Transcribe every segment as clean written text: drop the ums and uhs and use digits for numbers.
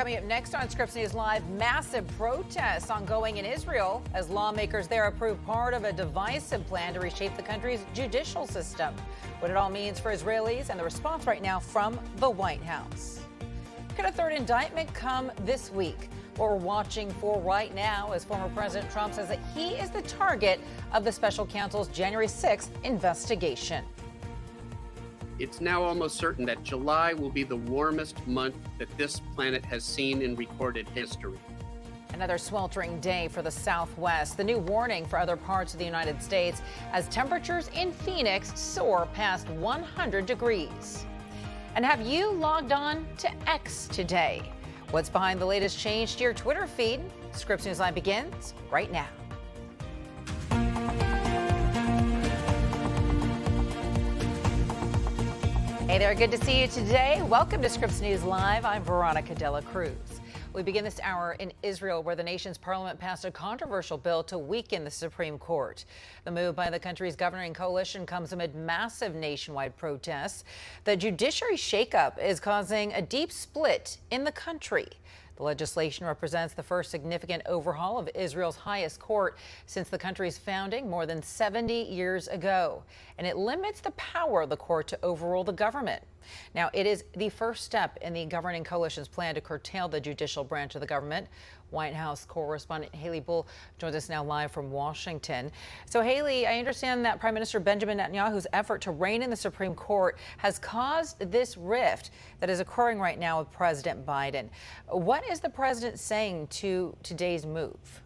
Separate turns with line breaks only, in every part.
Coming up next on Scripps News Live, massive protests ongoing in Israel as lawmakers there approve part of a divisive plan to reshape the country's judicial system. What it all means for Israelis and the response right now from the White House. Could a third indictment come this week? What we're watching for right now as former President Trump says that he is the target of the special counsel's January 6th investigation.
It's now almost certain that July will be the warmest month that this planet has seen in recorded history.
Another sweltering day for the Southwest. The new warning for other parts of the United States as temperatures in Phoenix soar past 100 degrees. And have you logged on to X today? What's behind the latest change to your Twitter feed? Scripps News Live begins right now. Hey there, good to see you today. Welcome to Scripps News Live. I'm Veronica Dela Cruz. We begin this hour in Israel, where the nation's parliament passed a controversial bill to weaken the Supreme Court. The move by the country's governing coalition comes amid massive nationwide protests. The judiciary shakeup is causing a deep split in the country. The legislation represents the first significant overhaul of Israel's highest court since the country's founding more than 70 years ago. And it limits the power of the court to overrule the government. Now, it is the first step in the governing coalition's plan to curtail the judicial branch of the government. White House correspondent Haley Bull joins us now live from Washington. So, Haley, I understand that Prime Minister Benjamin Netanyahu's effort to rein in the Supreme Court has caused this rift that is occurring right now with President Biden. What is the president saying to today's move?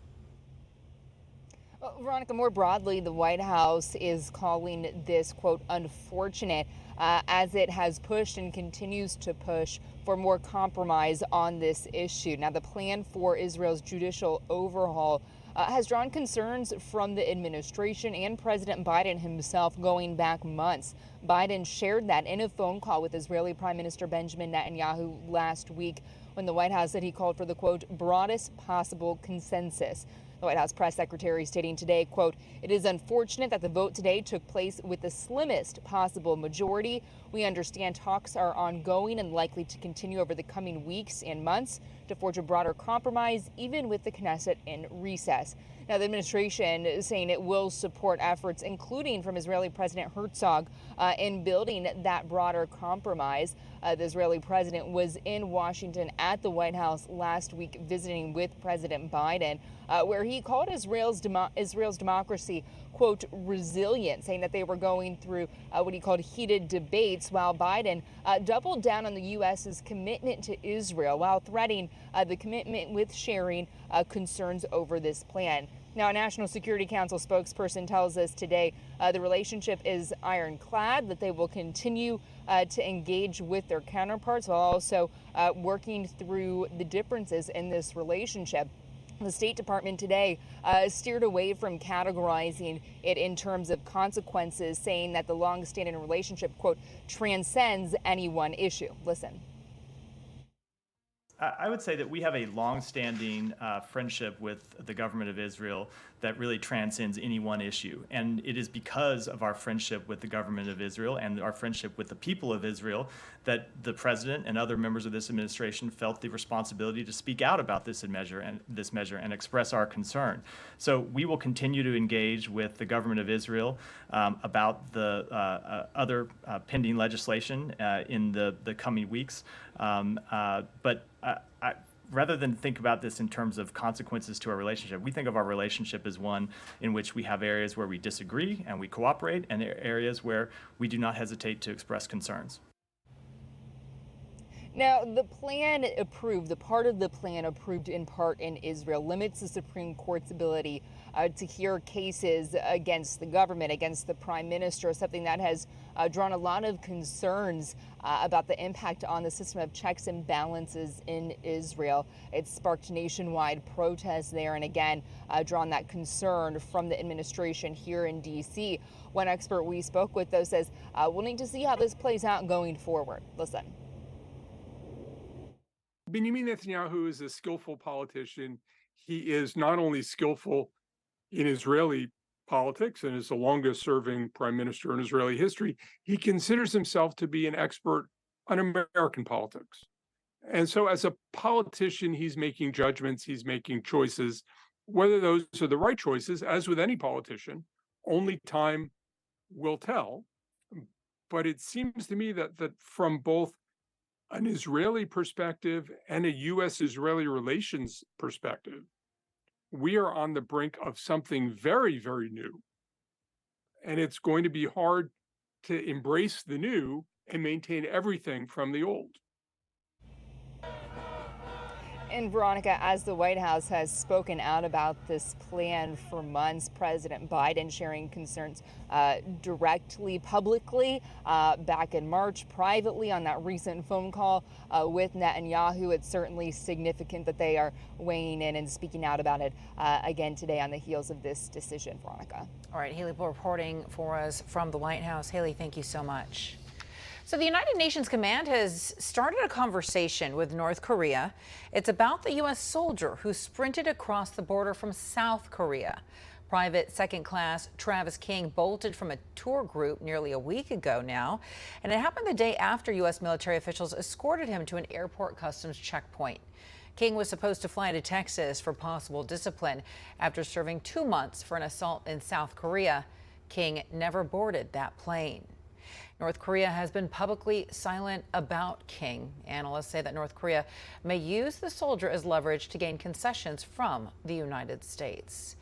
Well, Veronica, more broadly, the White House is calling this, quote, unfortunate, as it has pushed and continues to push for more compromise on this issue. Now, the plan for Israel's judicial overhaul has drawn concerns from the administration and President Biden himself going back months. Biden shared that in a phone call with Israeli Prime Minister Benjamin Netanyahu last week, when the White House said he called for the, quote, broadest possible consensus. The White House press secretary stating today, quote, it is unfortunate that the vote today took place with the slimmest possible majority. We understand talks are ongoing and likely to continue over the coming weeks and months to forge a broader compromise, even with the Knesset in recess. Now, the administration is saying it will support efforts, including from Israeli President Herzog, in building that broader compromise. The Israeli president was in Washington at the White House last week visiting with President Biden, where he called Israel's democracy, quote, resilient, saying that they were going through what he called heated debates, while Biden doubled down on the U.S.'s commitment to Israel while threatening the commitment with sharing concerns over this plan. Now, a National Security Council spokesperson tells us today the relationship is ironclad, that they will continue to engage with their counterparts while also working through the differences in this relationship. The State Department today steered away from categorizing it in terms of consequences, saying that the long-standing relationship, quote, transcends any one issue. Listen.
I would say that we have a long-standing friendship with the government of Israel that really transcends any one issue. And it is because of our friendship with the government of Israel and our friendship with the people of Israel that the president and other members of this administration felt the responsibility to speak out about this measure and express our concern. So we will continue to engage with the government of Israel about the other pending legislation in the coming weeks. But rather than think about this in terms of consequences to our relationship, we think of our relationship as one in which we have areas where we disagree and we cooperate, and areas where we do not hesitate to express concerns.
Now, the plan approved, the part of the plan approved in part in Israel, limits the Supreme Court's ability to hear cases against the government, against the prime minister, something that has drawn a lot of concerns about the impact on the system of checks and balances in Israel. It's sparked nationwide protests there, and again, drawn that concern from the administration here in D.C. One expert we spoke with, though, says we'll need to see how this plays out going forward. Listen.
Benjamin Netanyahu is a skillful politician. He is not only skillful in Israeli politics and is the longest serving prime minister in Israeli history, he considers himself to be an expert on American politics. And so as a politician, he's making judgments, he's making choices. Whether those are the right choices, as with any politician, only time will tell. But it seems to me that from both an Israeli perspective and a US-Israeli relations perspective, we are on the brink of something very, very new. And it's going to be hard to embrace the new and maintain everything from the old.
And Veronica, as the White House has spoken out about this plan for months, President Biden sharing concerns directly, publicly, back in March, privately on that recent phone call with Netanyahu. It's certainly significant that they are weighing in and speaking out about it again today on the heels of this decision, Veronica.
All right, Haley Bull reporting for us from the White House. Haley, thank you so much. So the United Nations Command has started a conversation with North Korea. It's about the U.S. soldier who sprinted across the border from South Korea. Private Second Class Travis King bolted from a tour group nearly a week ago now, and it happened the day after U.S. military officials escorted him to an airport customs checkpoint. King was supposed to fly to Texas for possible discipline after serving 2 months for an assault in South Korea. King never boarded that plane. North Korea has been publicly silent about King. Analysts say that North Korea may use the soldier as leverage to gain concessions from the United States.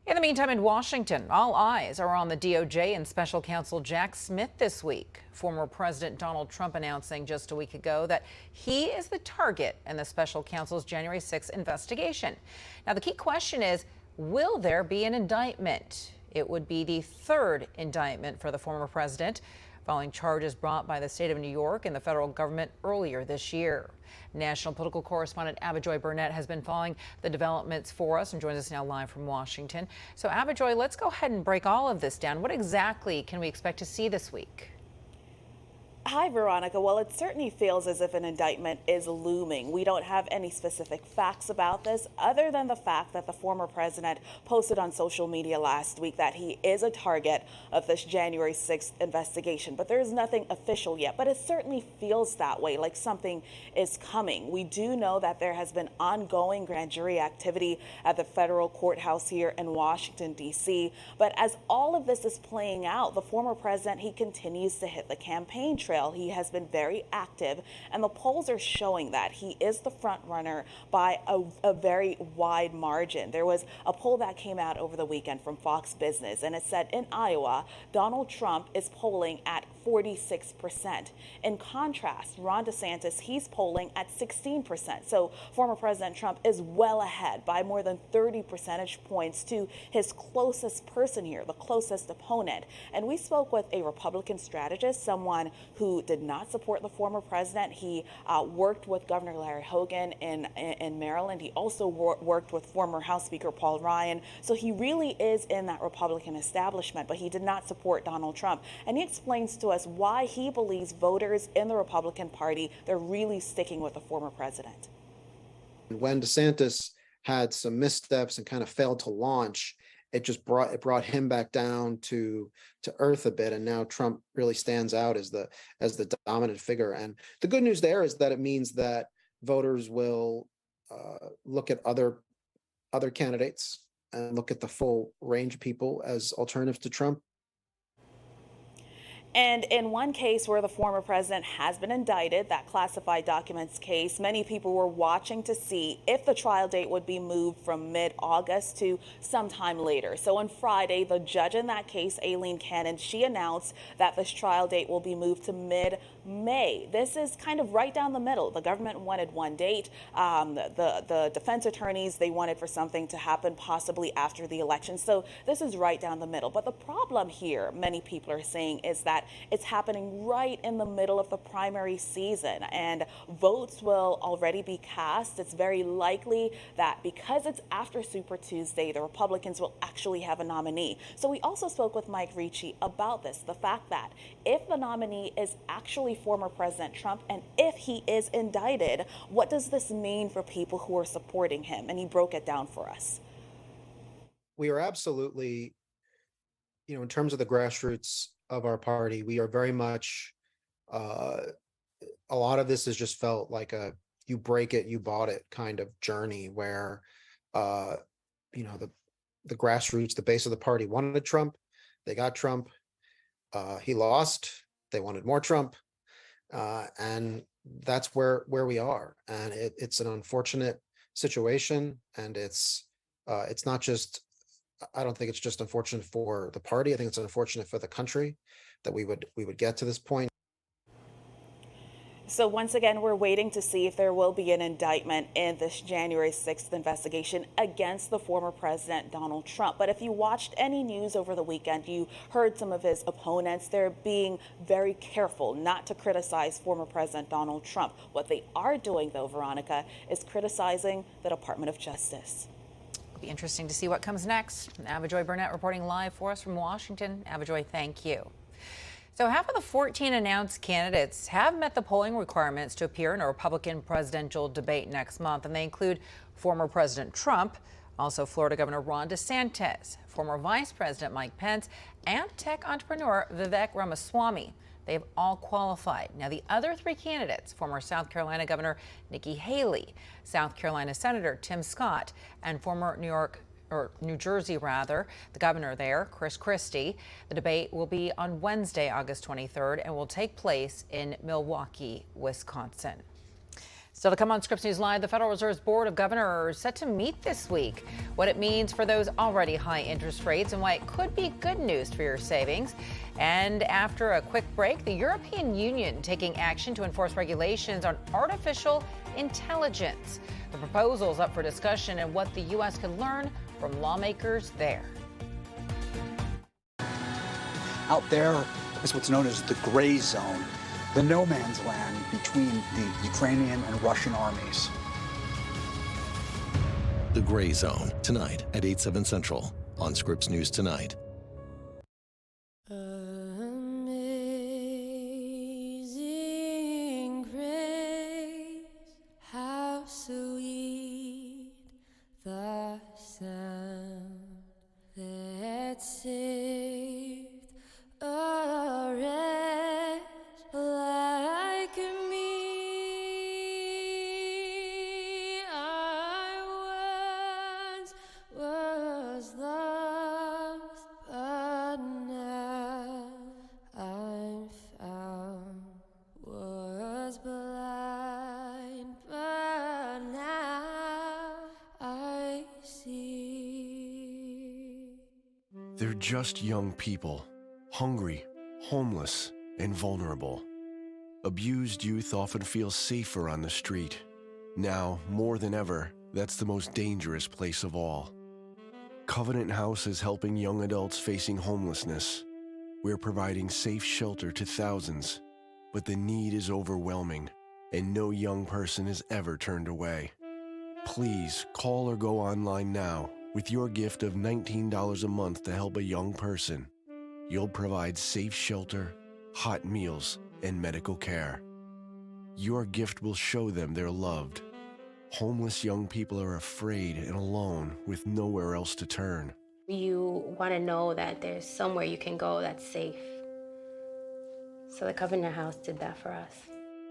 In the meantime, in Washington, all eyes are on the DOJ and special counsel Jack Smith this week. Former President Donald Trump announcing just a week ago that he is the target in the special counsel's January 6th investigation. Now, the key question is, will there be an indictment? It would be the third indictment for the former president, following charges brought by the state of New York and the federal government earlier this year. National political correspondent Abijoy Burnett has been following the developments for us and joins us now live from Washington. So Abijoy, let's go ahead and break all of this down. What exactly can we expect to see this week?
Hi, Veronica. Well, it certainly feels as if an indictment is looming. We don't have any specific facts about this other than the fact that the former president posted on social media last week that he is a target of this January 6th investigation. But there is nothing official yet. But it certainly feels that way, like something is coming. We do know that there has been ongoing grand jury activity at the federal courthouse here in Washington, D.C. But as all of this is playing out, the former president, he continues to hit the campaign trail. He has been very active, and the polls are showing that he is the front runner by a very wide margin. There was a poll that came out over the weekend from Fox Business, and it said in Iowa, Donald Trump is polling at 46%. In contrast, Ron DeSantis, he's polling at 16%. So former President Trump is well ahead by more than 30 percentage points to his closest person here, the closest opponent. And we spoke with a Republican strategist, someone who did not support the former president. He worked with Governor Larry Hogan in Maryland. He also worked with former House Speaker Paul Ryan. So he really is in that Republican establishment, but he did not support Donald Trump. And he explains to us why he believes voters in the Republican Party, they're really sticking with the former president.
When DeSantis had some missteps and kind of failed to launch, it brought him back down to earth a bit, and now Trump really stands out as the dominant figure. And the good news there is that it means that voters will look at other candidates and look at the full range of people as alternatives to Trump.
And in one case where the former president has been indicted, that classified documents case, many people were watching to see if the trial date would be moved from mid-August to sometime later. So on Friday, the judge in that case, Aileen Cannon, she announced that this trial date will be moved to mid-May. This is kind of right down the middle. The government wanted one date. The defense attorneys, they wanted for something to happen possibly after the election. So this is right down the middle. But the problem here, many people are saying, is that it's happening right in the middle of the primary season, and votes will already be cast. It's very likely that because it's after Super Tuesday, the Republicans will actually have a nominee. So we also spoke with Mike Ricci about this, the fact that if the nominee is actually former President Trump, and if he is indicted, what does this mean for people who are supporting him? And he broke it down for us.
We are absolutely, in terms of the grassroots of our party, we are very much, a lot of this has just felt like a you break it, you bought it kind of journey where, you know, the grassroots, the base of the party wanted Trump. They got Trump. He lost. They wanted more Trump. And that's where we are. And it's an unfortunate situation. And it's not just, I don't think it's just unfortunate for the party. I think it's unfortunate for the country that we would get to this point.
So once again, we're waiting to see if there will be an indictment in this January 6th investigation against the former president, Donald Trump. But if you watched any news over the weekend, you heard some of his opponents. They're being very careful not to criticize former President Donald Trump. What they are doing, though, Veronica, is criticizing the Department of Justice.
It'll be interesting to see what comes next. Avajoy Burnett reporting live for us from Washington. Avajoy, thank you. So half of the 14 announced candidates have met the polling requirements to appear in a Republican presidential debate next month, and they include former President Trump, also Florida Governor Ron DeSantis, former Vice President Mike Pence, and tech entrepreneur Vivek Ramaswamy. They've all qualified. Now, the other three candidates, former South Carolina Governor Nikki Haley, South Carolina Senator Tim Scott, and former New Jersey, the governor there, Chris Christie. The debate will be on Wednesday, August 23rd, and will take place in Milwaukee, Wisconsin. Still to come on Scripps News Live, the Federal Reserve's Board of Governors set to meet this week. What it means for those already high interest rates and why it could be good news for your savings. And after a quick break, the European Union taking action to enforce regulations on artificial intelligence. The proposal is up for discussion and what the U.S. can learn from lawmakers there.
Out there is what's known as the gray zone, the no man's land between the Ukrainian and Russian armies.
The Gray Zone, tonight at 8/7 Central on Scripps News Tonight.
Amazing grace, how sweet the sound that saved a wretch like me. I once was lost, but now I'm found. Was blind, but now I see.
They're just young people, hungry, homeless, and vulnerable. Abused youth often feel safer on the street. Now, more than ever, that's the most dangerous place of all. Covenant House is helping young adults facing homelessness. We're providing safe shelter to thousands, but the need is overwhelming, and no young person is ever turned away. Please call or go online now with your gift of $19 a month to help a young person. You'll provide safe shelter, hot meals, and medical care. Your gift will show them they're loved. Homeless young people are afraid and alone with nowhere else to turn.
You want to know that there's somewhere you can go that's safe. So the Covenant House did that for us.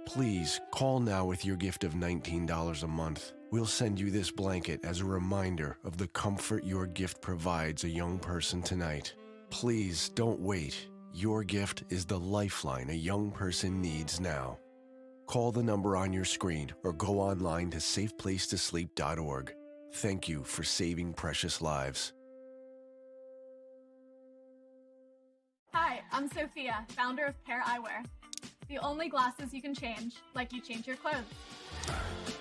Please call now with your gift of $19 a month. We'll send you this blanket as a reminder of the comfort your gift provides a young person tonight. Please don't wait. Your gift is the lifeline a young person needs now. Call the number on your screen or go online to safeplacetosleep.org. Thank you for saving precious lives.
Hi, I'm Sophia, founder of Pair Eyewear. The only glasses you can change, like you change your clothes.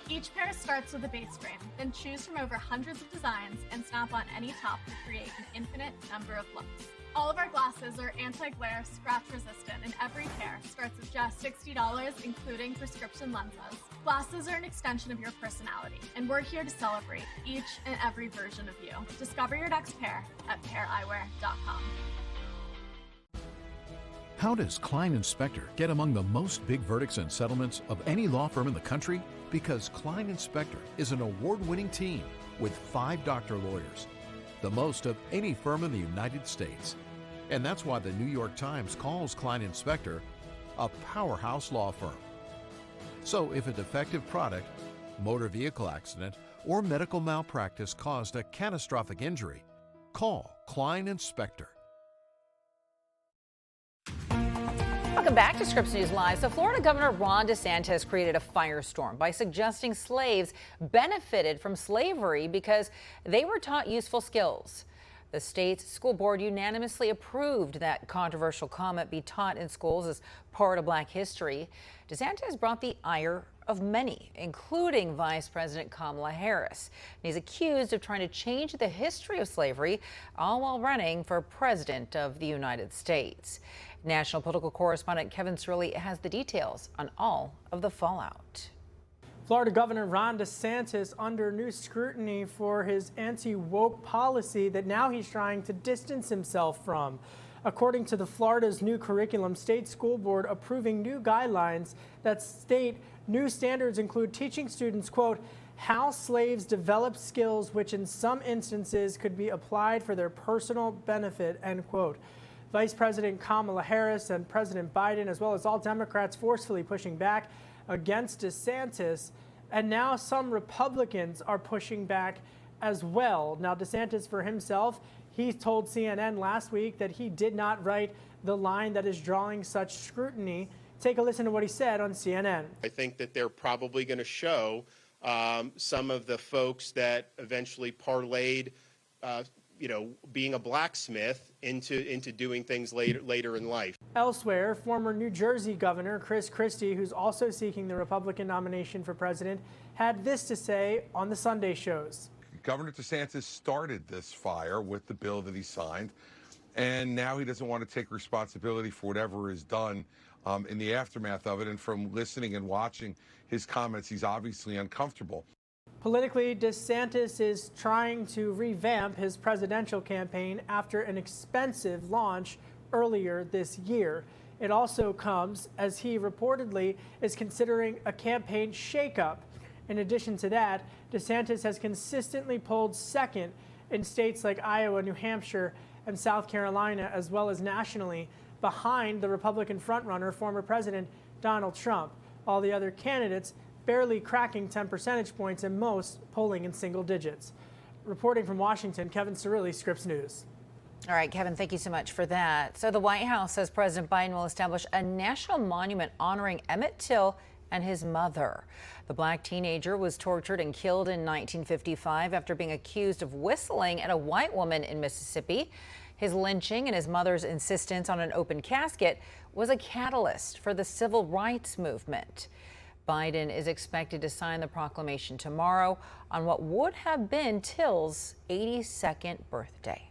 Each pair starts with a base frame, then choose from over hundreds of designs and snap on any top to create an infinite number of looks. All of our glasses are anti-glare, scratch resistant, and every pair starts at just $60, including prescription lenses. Glasses are an extension of your personality, and we're here to celebrate each and every version of you. Discover your next pair at paireyewear.com.
How does Klein & Spector get among the most big verdicts and settlements of any law firm in the country? Because Klein & Spector is an award-winning team with 5 doctor lawyers, the most of any firm in the United States. And that's why the New York Times calls Klein & Spector a powerhouse law firm. So if a defective product motor vehicle accident, or medical malpractice caused a catastrophic injury, call Klein and Spector.
Welcome back to Scripps News Live. So Florida Governor Ron DeSantis created a firestorm by suggesting slaves benefited from slavery because they were taught useful skills. The state's school board unanimously approved that controversial comment be taught in schools as part of Black history. DeSantis brought the ire of many, including Vice President Kamala Harris. And he's accused of trying to change the history of slavery, all while running for president of the United States. National political correspondent Kevin Cirilli has the details on all of the fallout.
Florida Governor Ron DeSantis under new scrutiny for his anti-woke policy that now he's trying to distance himself from. According to the Florida's new curriculum, state school board approving new guidelines that state new standards include teaching students, quote, how slaves developed skills which in some instances could be applied for their personal benefit, end quote. Vice President Kamala Harris and President Biden, as well as all Democrats, forcefully pushing back against DeSantis, and now some Republicans are pushing back as well. Now, DeSantis for himself, he told CNN last week that he did not write the line that is drawing such scrutiny. Take a listen to what he said on CNN.
I think that they're probably going to show some of the folks that eventually parlayed being a blacksmith into doing things later in life.
Elsewhere, former New Jersey Governor Chris Christie, who's also seeking the Republican nomination for president, had this to say on the Sunday shows.
Governor DeSantis started this fire with the bill that he signed, and now he doesn't want to take responsibility for whatever is done in the aftermath of it. And from listening and watching his comments, he's obviously uncomfortable.
Politically, DeSantis is trying to revamp his presidential campaign after an expensive launch earlier this year. It also comes as he reportedly is considering a campaign shakeup. In addition to that, DeSantis has consistently polled second in states like Iowa, New Hampshire, and South Carolina, as well as nationally, behind the Republican frontrunner, former President Donald Trump. All the other candidates barely cracking 10 percentage points and most polling in single digits. Reporting from Washington, Kevin Cirilli, Scripps News.
All right, Kevin, thank you so much for that. So the White House says President Biden will establish a national monument honoring Emmett Till and his mother. The black teenager was tortured and killed in 1955 after being accused of whistling at a white woman in Mississippi. His lynching and his mother's insistence on an open casket was a catalyst for the civil rights movement. Biden is expected to sign the proclamation tomorrow on what would have been Till's 82nd birthday.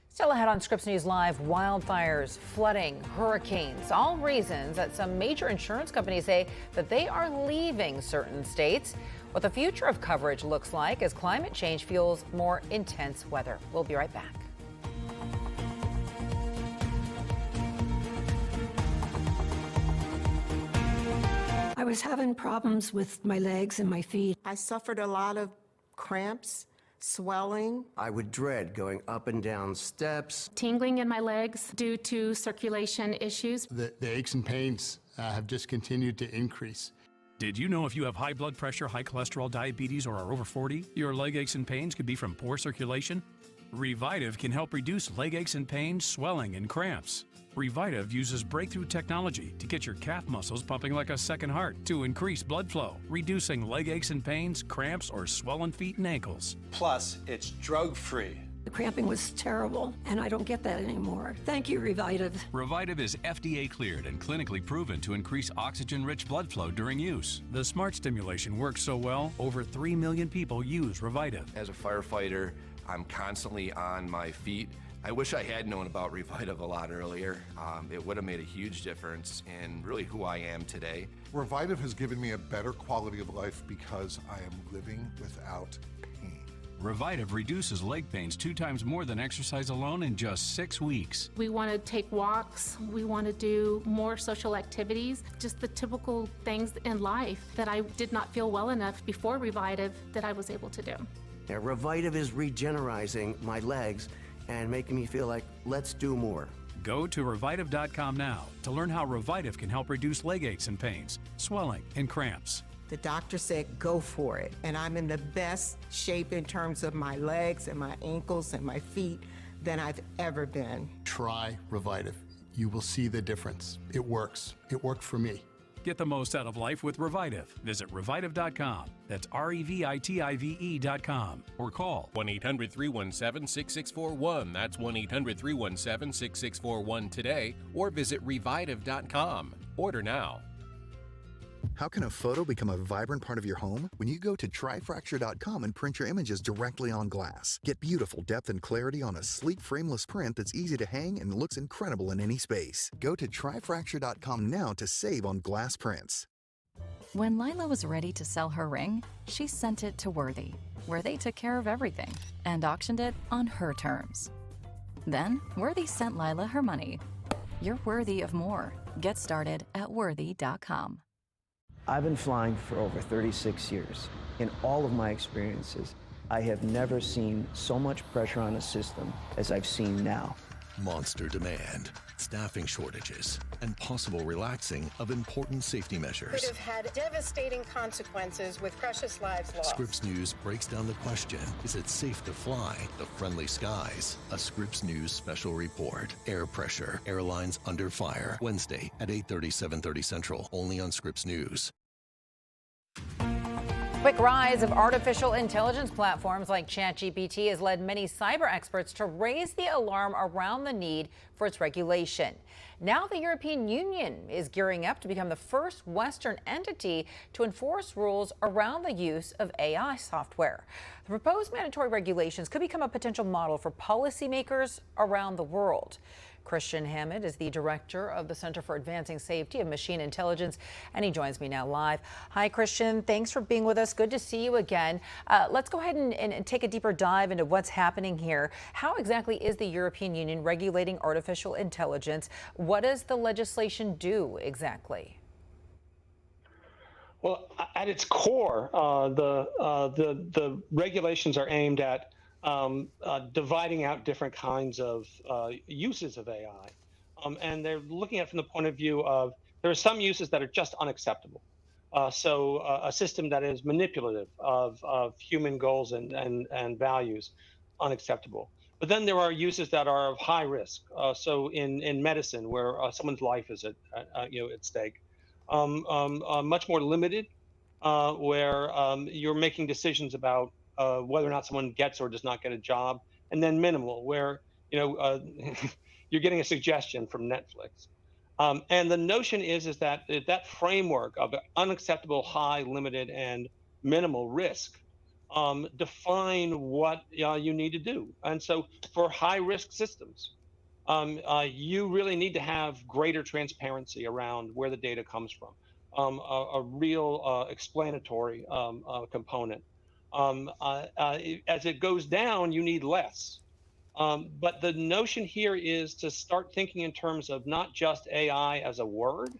Still ahead on Scripps News Live, wildfires, flooding, hurricanes, all reasons that some major insurance companies say that they are leaving certain states. What the future of coverage looks like as climate change fuels more intense weather. We'll be right back.
I was having problems with my legs and my feet.
I suffered a lot of cramps, swelling.
I would dread going up and down steps.
Tingling in my legs due to circulation issues.
The aches and pains have just continued to increase.
Did you know if you have high blood pressure, high cholesterol, diabetes, or are over 40, your leg aches and pains could be from poor circulation? Revitive can help reduce leg aches and pains, swelling, and cramps. Revitive uses breakthrough technology to get your calf muscles pumping like a second heart to increase blood flow, reducing leg aches and pains, cramps, or swollen feet and ankles.
Plus, it's drug-free.
The cramping was terrible, and I don't get that anymore. Thank you, Revitive.
Revitive is FDA cleared and clinically proven to increase oxygen-rich blood flow during use. The smart stimulation works so well, over 3 million people use Revitive.
As a firefighter, I'm constantly on my feet. I wish I had known about Revitive a lot earlier. It would have made a huge difference in really who I am today.
Revitive has given me a better quality of life because I am living without pain.
Revitive reduces leg pains 2 times more than exercise alone in just 6 weeks.
We want to take walks. We want to do more social activities, just the typical things in life that I did not feel well enough before Revitive that I was able to do.
Now, Revitive is regenerizing my legs and making me feel like, let's do more.
Go to Revitive.com now to learn how Revitive can help reduce leg aches and pains, swelling, and cramps.
The doctor said, go for it. And I'm in the best shape in terms of my legs and my ankles and my feet than I've ever been.
Try Revitive. You will see the difference. It works. It worked for me.
Get the most out of life with Revitive. Visit Revitive.com. That's REVITIVE.com. Or call
1-800-317-6641. That's 1-800-317-6641 today. Or visit Revitive.com. Order now.
How can a photo become a vibrant part of your home? When you go to tryfracture.com and print your images directly on glass. Get beautiful depth and clarity on a sleek frameless print that's easy to hang and looks incredible in any space. Go to tryfracture.com now to save on glass prints.
When Lila was ready to sell her ring, she sent it to Worthy, where they took care of everything and auctioned it on her terms. Then, Worthy sent Lila her money. You're worthy of more. Get started at worthy.com.
I've been flying for over 36 years. In all of my experiences, I have never seen so much pressure on a system as I've seen now.
Monster demand, staffing shortages, and possible relaxing of important safety measures.
Could have had devastating consequences with precious lives lost.
Scripps News breaks down the question, is it safe to fly the friendly skies? A Scripps News special report. Air pressure, airlines under fire. Wednesday at 8:30, 7:30 Central, only on Scripps News.
Quick rise of artificial intelligence platforms like ChatGPT has led many cyber experts to raise the alarm around the need for its regulation. Now the European Union is gearing up to become the first Western entity to enforce rules around the use of AI software. The proposed mandatory regulations could become a potential model for policymakers around the world. Christian Hammond is the director of the Center for Advancing Safety of Machine Intelligence, and he joins me now live. Hi, Christian. Thanks for being with us. Good to see you again. Let's go ahead and take a deeper dive into what's happening here. How exactly is the European Union regulating artificial intelligence? What does the legislation do exactly?
Well, at its core, the regulations are aimed at dividing out different kinds of uses of AI. And they're looking at it from the point of view of there are some uses that are just unacceptable. So a system that is manipulative of human goals and values, unacceptable. But then there are uses that are of high risk. So in medicine, where someone's life is at stake, much more limited, where you're making decisions about whether or not someone gets or does not get a job, and then minimal, where you're getting a suggestion from Netflix. And the notion is that that framework of unacceptable, high, limited, and minimal risk define what you need to do. And so for high-risk systems, you really need to have greater transparency around where the data comes from, a real explanatory component. As it goes down, you need less. But the notion here is to start thinking in terms of not just AI as a word,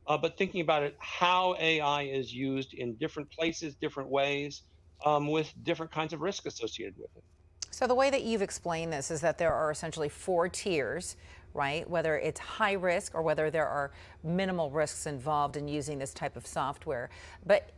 but thinking about it, how AI is used in different places, different ways, with different kinds of risk associated with it.
So the way that you've explained this is that there are essentially 4 tiers, right? Whether it's high risk or whether there are minimal risks involved in using this type of software. But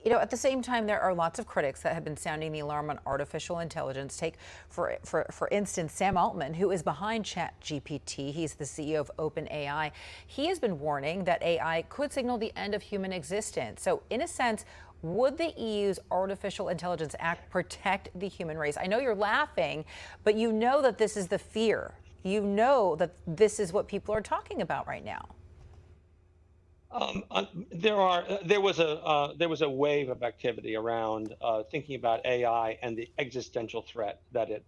at the same time, there are lots of critics that have been sounding the alarm on artificial intelligence. Take, for instance, Sam Altman, who is behind ChatGPT. He's the CEO of OpenAI. He has been warning that AI could signal the end of human existence. So in a sense, would the EU's Artificial Intelligence Act protect the human race? I know you're laughing, but you know that this is the fear. You know that this is what people are talking about right now.
There was a wave of activity around thinking about AI and the existential threat that it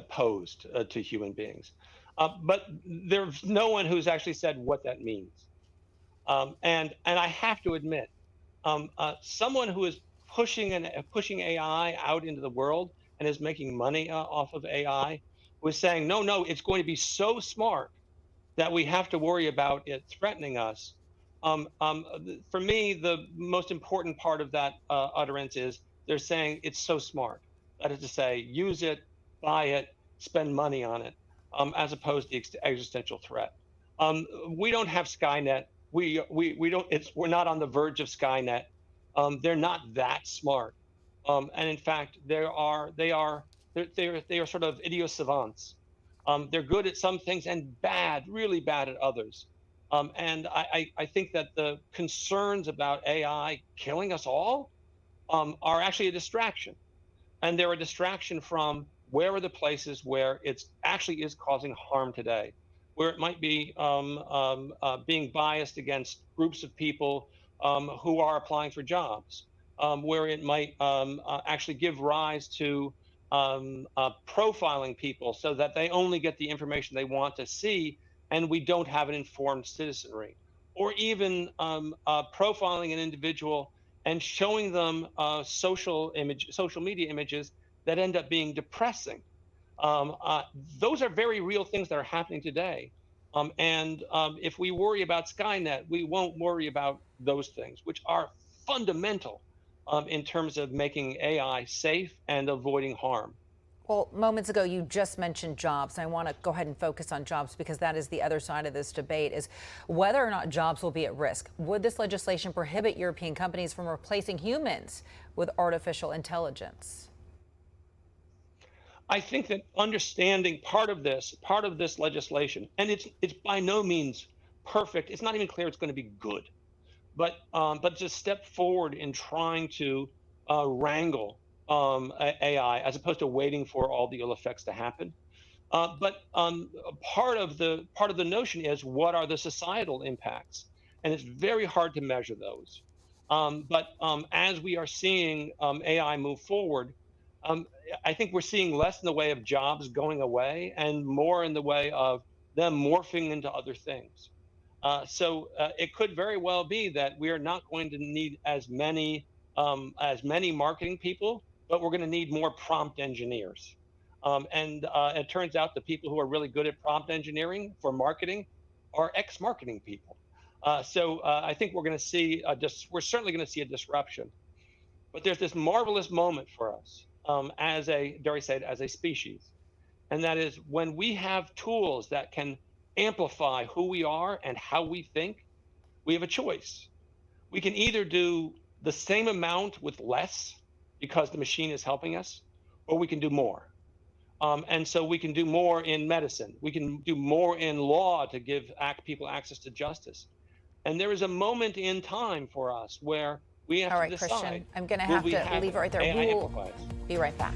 posed to human beings, but there's no one who's actually said what that means. And I have to admit, someone who is pushing AI out into the world and is making money off of AI was saying, no, it's going to be so smart that we have to worry about it threatening us. For me, the most important part of that utterance is they're saying it's so smart. That is to say, use it, buy it, spend money on it, as opposed to existential threat. We don't have Skynet. we don't. We're not on the verge of Skynet. They're not that smart, and in fact, they are sort of idiot savants. They're good at some things and really bad at others. And I think that the concerns about AI killing us all are actually a distraction. And they're a distraction from where are the places where it actually is causing harm today, where it might be being biased against groups of people who are applying for jobs, where it might actually give rise to profiling people so that they only get the information they want to see, and we don't have an informed citizenry, or even profiling an individual and showing them social media images that end up being depressing. Those are very real things that are happening today. And if we worry about Skynet, we won't worry about those things, which are fundamental in terms of making AI safe and avoiding harm.
Well, moments ago, you just mentioned jobs. I want to go ahead and focus on jobs because that is the other side of this debate, is whether or not jobs will be at risk. Would this legislation prohibit European companies from replacing humans with artificial intelligence?
I think that understanding part of this legislation, and it's by no means perfect. It's not even clear it's going to be good, but just step forward in trying to wrangle AI as opposed to waiting for all the ill effects to happen. But part of the notion is, what are the societal impacts? And it's very hard to measure those. But as we are seeing AI move forward, I think we're seeing less in the way of jobs going away and more in the way of them morphing into other things. So it could very well be that we are not going to need as many marketing people, but we're going to need more prompt engineers. And it turns out the people who are really good at prompt engineering for marketing are ex-marketing people. So I think we're going to see we're certainly going to see a disruption. But there's this marvelous moment for us as a species, and that is when we have tools that can amplify who we are and how we think. We have a choice. We can either do the same amount with less because the machine is helping us, or we can do more. And so we can do more in medicine. We can do more in law to give people access to justice. And there is a moment in time for us where we have to decide.
All right, Christian, I'm going to have to leave it right there. We'll be right back.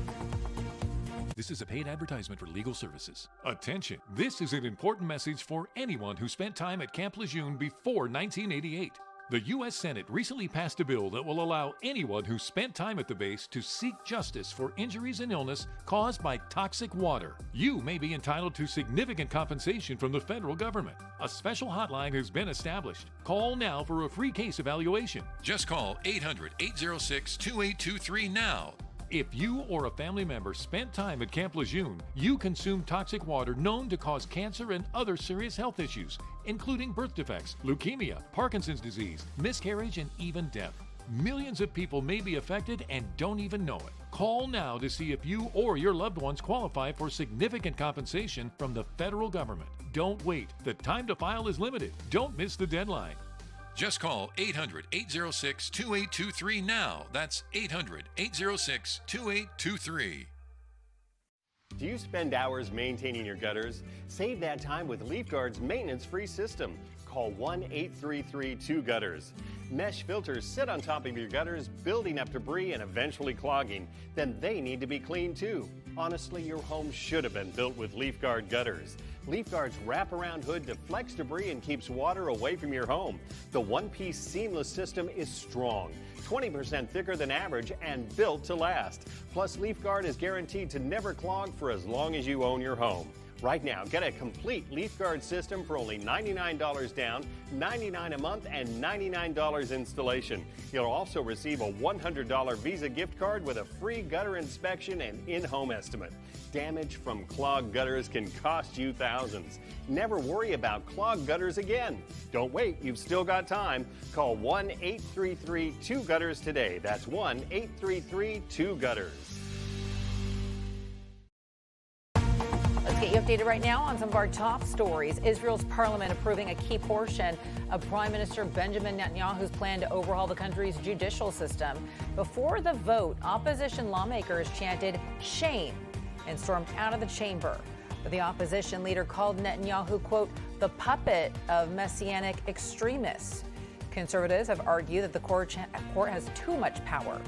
This is a paid advertisement for legal services. Attention! This is an important message for anyone who spent time at Camp Lejeune before 1988. The U.S. Senate recently passed a bill that will allow anyone who spent time at the base to seek justice for injuries and illness caused by toxic water. You may be entitled to significant compensation from the federal government. A special hotline has been established. Call now for a free case evaluation.
Just call 800-806-2823 now.
If you or a family member spent time at Camp Lejeune, you consumed toxic water known to cause cancer and other serious health issues, including birth defects, leukemia, Parkinson's disease, miscarriage, and even death. Millions of people may be affected and don't even know it. Call now to see if you or your loved ones qualify for significant compensation from the federal government. Don't wait. The time to file is limited. Don't miss the deadline.
Just call 800-806-2823 now. That's 800-806-2823.
Do you spend hours maintaining your gutters? Save that time with LeafGuard's maintenance-free system. Call 1-833-2-GUTTERS. Mesh filters sit on top of your gutters, building up debris and eventually clogging. Then they need to be cleaned too. Honestly, your home should have been built with LeafGuard gutters. LeafGuard's wraparound hood deflects debris and keeps water away from your home. The one-piece seamless system is strong, 20% thicker than average, and built to last. Plus, LeafGuard is guaranteed to never clog for as long as you own your home. Right now, get a complete LeafGuard system for only $99 down, $99 a month, and $99 installation. You'll also receive a $100 Visa gift card with a free gutter inspection and in-home estimate. Damage from clogged gutters can cost you thousands. Never worry about clogged gutters again. Don't wait, you've still got time. Call 1-833-2-GUTTERS today. That's 1-833-2-GUTTERS.
Let's get you updated right now on some of our top stories. Israel's parliament approving a key portion of Prime Minister Benjamin Netanyahu's plan to overhaul the country's judicial system. Before the vote, opposition lawmakers chanted shame and stormed out of the chamber. But the opposition leader called Netanyahu, quote, the puppet of messianic extremists. Conservatives have argued that the court has too much power.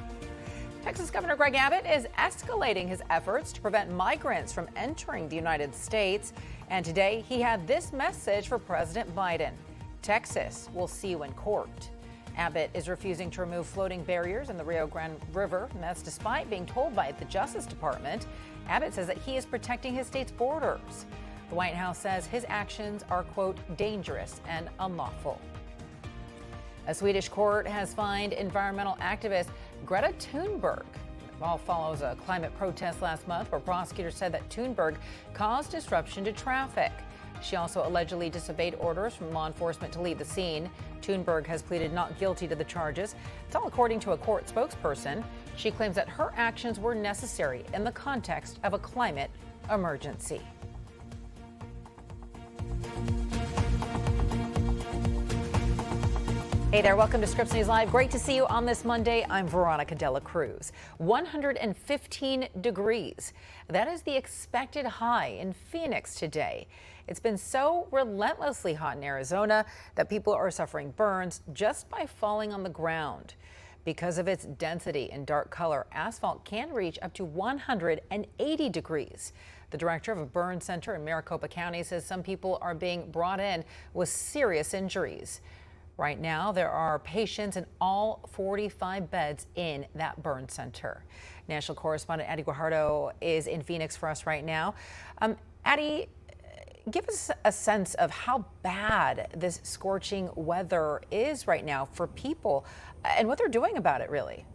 Texas Governor Greg Abbott is escalating his efforts to prevent migrants from entering the United States. And today he had this message for President Biden. Texas will see you in court. Abbott is refusing to remove floating barriers in the Rio Grande River, and that's despite being told by the Justice Department. Abbott says that he is protecting his state's borders. The White House says his actions are, quote, dangerous and unlawful. A Swedish court has fined environmental activist Greta Thunberg. It all follows a climate protest last month where prosecutors said that Thunberg caused disruption to traffic. She also allegedly disobeyed orders from law enforcement to leave the scene. Thunberg has pleaded not guilty to the charges. It's all according to a court spokesperson. She claims that her actions were necessary in the context of a climate emergency. Hey there, welcome to Scripps News Live. Great to see you on this Monday. I'm Veronica Dela Cruz. 115 degrees. That is the expected high in Phoenix today. It's been so relentlessly hot in Arizona that people are suffering burns just by falling on the ground. Because of its density and dark color, asphalt can reach up to 180 degrees. The director of a burn center in Maricopa County says some people are being brought in with serious injuries. Right now, there are patients in all 45 beds in that burn center. National correspondent Addie Guajardo is in Phoenix for us right now. Addie, give us a sense of how bad this scorching weather is right now for people and what they're doing about it, really.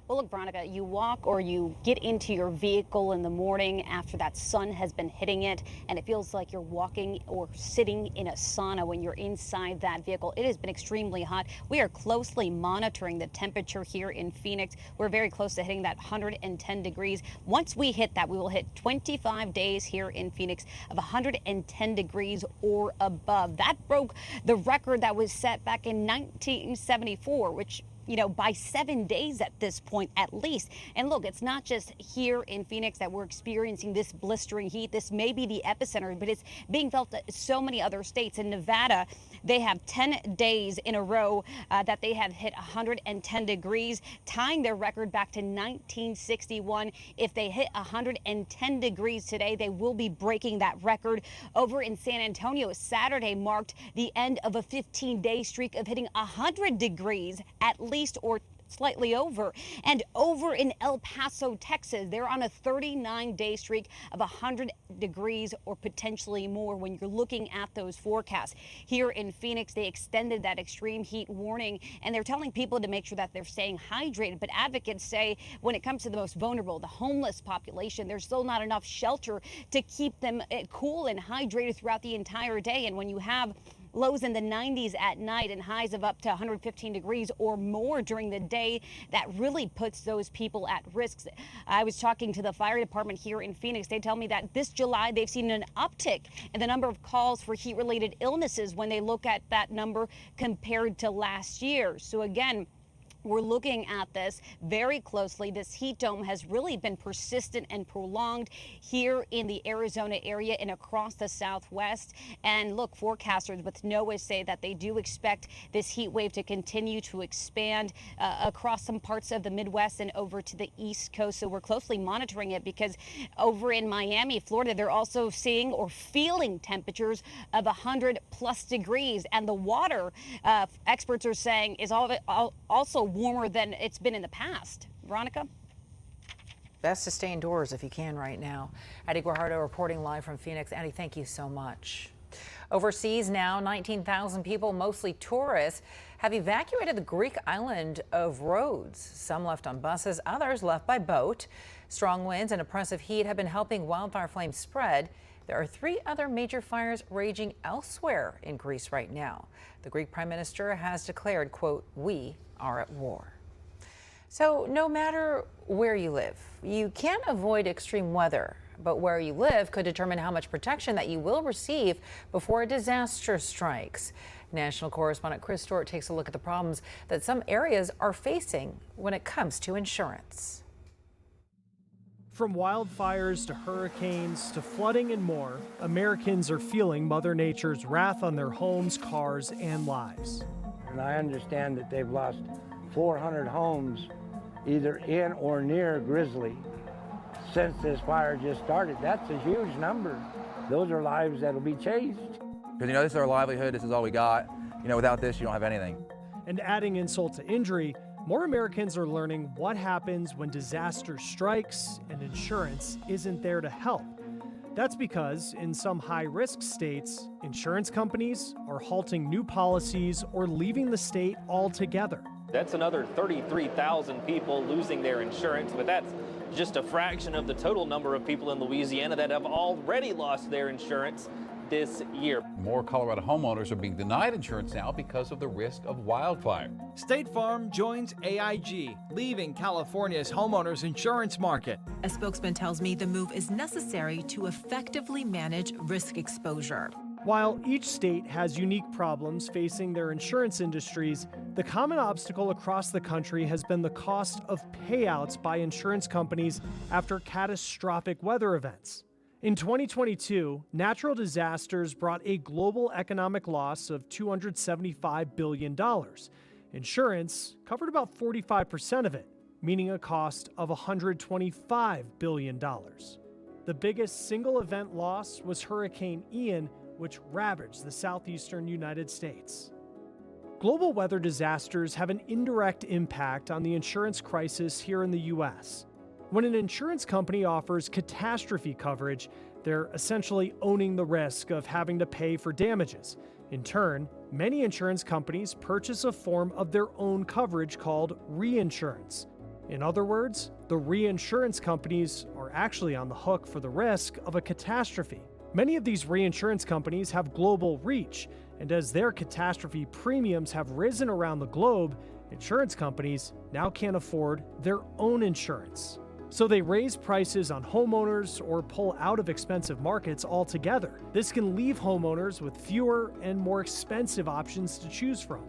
Well, look, Veronica, you walk or you get into your vehicle in the morning after that sun has been hitting it, and it feels like you're walking or sitting in a sauna when you're inside that vehicle. It has been extremely hot. We are closely monitoring the temperature here in Phoenix. We're very close to hitting that 110 degrees. Once we hit that, we will hit 25 days here in Phoenix of 110 degrees or above. That broke the record that was set back in 1974, which by 7 days at this point, at least. And look, it's not just here in Phoenix that we're experiencing this blistering heat. This may be the epicenter, but it's being felt at so many other states. In Nevada, they have 10 days in a row that they have hit 110 degrees, tying their record back to 1961. If they hit 110 degrees today, they will be breaking that record. Over in San Antonio, Saturday marked the end of a 15-day streak of hitting 100 degrees at least, or slightly over. And over in El Paso, Texas, they're on a 39-day streak of 100 degrees or potentially more when you're looking at those forecasts. Here in Phoenix, they extended that extreme heat warning, and they're telling people to make sure that they're staying hydrated. But advocates say when it comes to the most vulnerable, the homeless population, there's still not enough shelter to keep them cool and hydrated throughout the entire day. And when you have lows in the 90s at night and highs of up to 115 degrees or more during the day, that really puts those people at risk. I was talking to the fire department here in Phoenix. They tell me that this July they've seen an uptick in the number of calls for heat-related illnesses when they look at that number compared to last year. So again, we're looking at this very closely. This heat dome has really been persistent and prolonged here in the Arizona area and across the Southwest. And look, forecasters with NOAA say that they do expect this heat wave to continue to expand across some parts of the Midwest and over to the East Coast. So we're closely monitoring it because over in Miami, Florida, they're also seeing or feeling temperatures of 100+ degrees. And the water, experts are saying, is also warmer than it's been in the past. Veronica?
Best to stay indoors if you can right now. Addie Guajardo reporting live from Phoenix. Addie, thank you so much. Overseas now, 19,000 people, mostly tourists, have evacuated the Greek island of Rhodes. Some left on buses, others left by boat. Strong winds and oppressive heat have been helping wildfire flames spread. There are 3 other major fires raging elsewhere in Greece right now. The Greek Prime Minister has declared, quote, "We are at war." So no matter where you live, you can't avoid extreme weather, But where you live could determine how much protection that you will receive before a disaster strikes. National correspondent Chris Stewart takes a look at the problems that some areas are facing when it comes to insurance.
From wildfires to hurricanes to flooding and more, Americans are feeling Mother Nature's wrath on their homes, cars, and lives.
And I understand that they've lost 400 homes either in or near Grizzly since this fire just started. That's a huge number. Those are lives that'll be changed.
Because, this is our livelihood, this is all we got. Without this, you don't have anything.
And adding insult to injury, more Americans are learning what happens when disaster strikes and insurance isn't there to help. That's because in some high-risk states, insurance companies are halting new policies or leaving the state altogether.
That's another 33,000 people losing their insurance, but that's just a fraction of the total number of people in Louisiana that have already lost their insurance this year.
More Colorado homeowners are being denied insurance now because of the risk of wildfire.
State Farm joins AIG, leaving California's homeowners insurance market.
A spokesman tells me the move is necessary to effectively manage risk exposure.
While each state has unique problems facing their insurance industries, the common obstacle across the country has been the cost of payouts by insurance companies after catastrophic weather events. In 2022, natural disasters brought a global economic loss of $275 billion. Insurance covered about 45% of it, meaning a cost of $125 billion. The biggest single event loss was Hurricane Ian, which ravaged the southeastern United States. Global weather disasters have an indirect impact on the insurance crisis here in the U.S. When an insurance company offers catastrophe coverage, they're essentially owning the risk of having to pay for damages. In turn, many insurance companies purchase a form of their own coverage called reinsurance. In other words, the reinsurance companies are actually on the hook for the risk of a catastrophe. Many of these reinsurance companies have global reach, and as their catastrophe premiums have risen around the globe, insurance companies now can't afford their own insurance. So they raise prices on homeowners or pull out of expensive markets altogether. This can leave homeowners with fewer and more expensive options to choose from.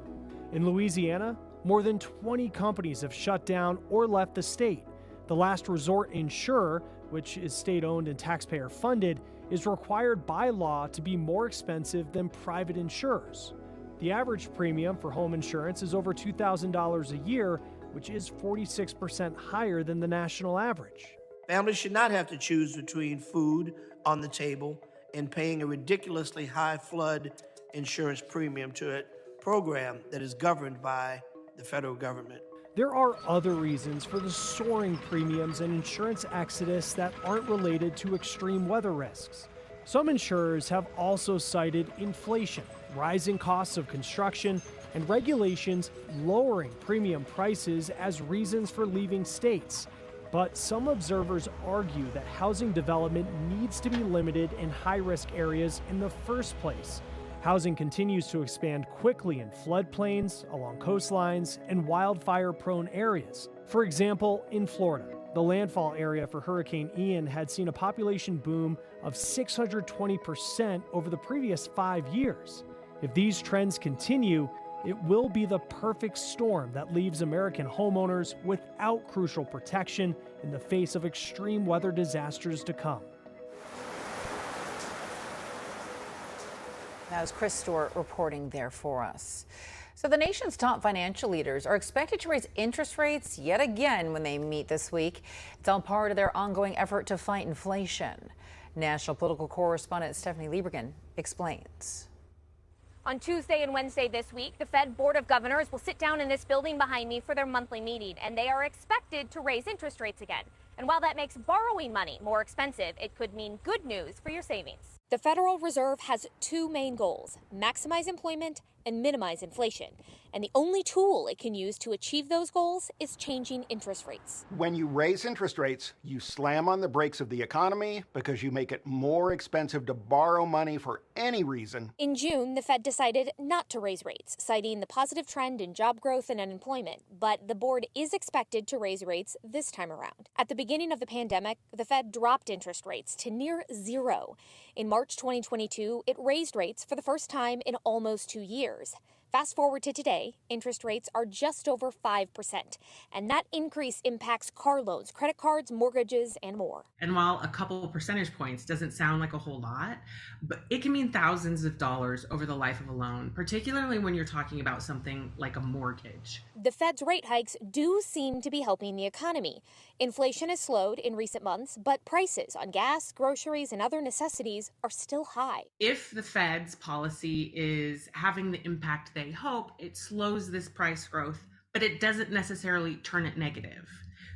In Louisiana, more than 20 companies have shut down or left the state. The last resort insurer, which is state-owned and taxpayer-funded, is required by law to be more expensive than private insurers. The average premium for home insurance is over $2,000 a year, which is 46% higher than the national average.
Families should not have to choose between food on the table and paying a ridiculously high flood insurance premium to a program that is governed by the federal government.
There are other reasons for the soaring premiums and insurance exodus that aren't related to extreme weather risks. Some insurers have also cited inflation, rising costs of construction, and regulations lowering premium prices as reasons for leaving states. But some observers argue that housing development needs to be limited in high-risk areas in the first place. Housing continues to expand quickly in floodplains, along coastlines, and wildfire-prone areas. For example, in Florida, the landfall area for Hurricane Ian had seen a population boom of 620% over the previous 5 years. If these trends continue, it will be the perfect storm that leaves American homeowners without crucial protection in the face of extreme weather disasters to come.
That was Chris Stewart reporting there for us. So the nation's top financial leaders are expected to raise interest rates yet again when they meet this week. It's all part of their ongoing effort to fight inflation. National political correspondent Stephanie Liebergen explains.
On Tuesday and Wednesday this week, the Fed Board of Governors will sit down in this building behind me for their monthly meeting, and they are expected to raise interest rates again. And while that makes borrowing money more expensive, it could mean good news for your savings.
The Federal Reserve has two main goals: maximize employment
and minimize inflation. And the only tool it can use to achieve those goals is changing interest rates.
When you raise interest rates, you slam on the brakes of the economy because you make it more expensive to borrow money for any reason.
In June, the Fed decided not to raise rates, citing the positive trend in job growth and unemployment. But the board is expected to raise rates this time around. At the beginning of the pandemic, the Fed dropped interest rates to near zero. In March 2022, it raised rates for the first time in almost 2 years. Fast forward to today, interest rates are just over 5%, and that increase impacts car loans, credit cards, mortgages, and more.
And while a couple of percentage points doesn't sound like a whole lot, but it can mean thousands of dollars over the life of a loan, particularly when you're talking about something like a mortgage.
The Fed's rate hikes do seem to be helping the economy. Inflation has slowed in recent months, but prices on gas, groceries, and other necessities are still high.
If the Fed's policy is having the impact they hope, it slows this price growth, but it doesn't necessarily turn it negative.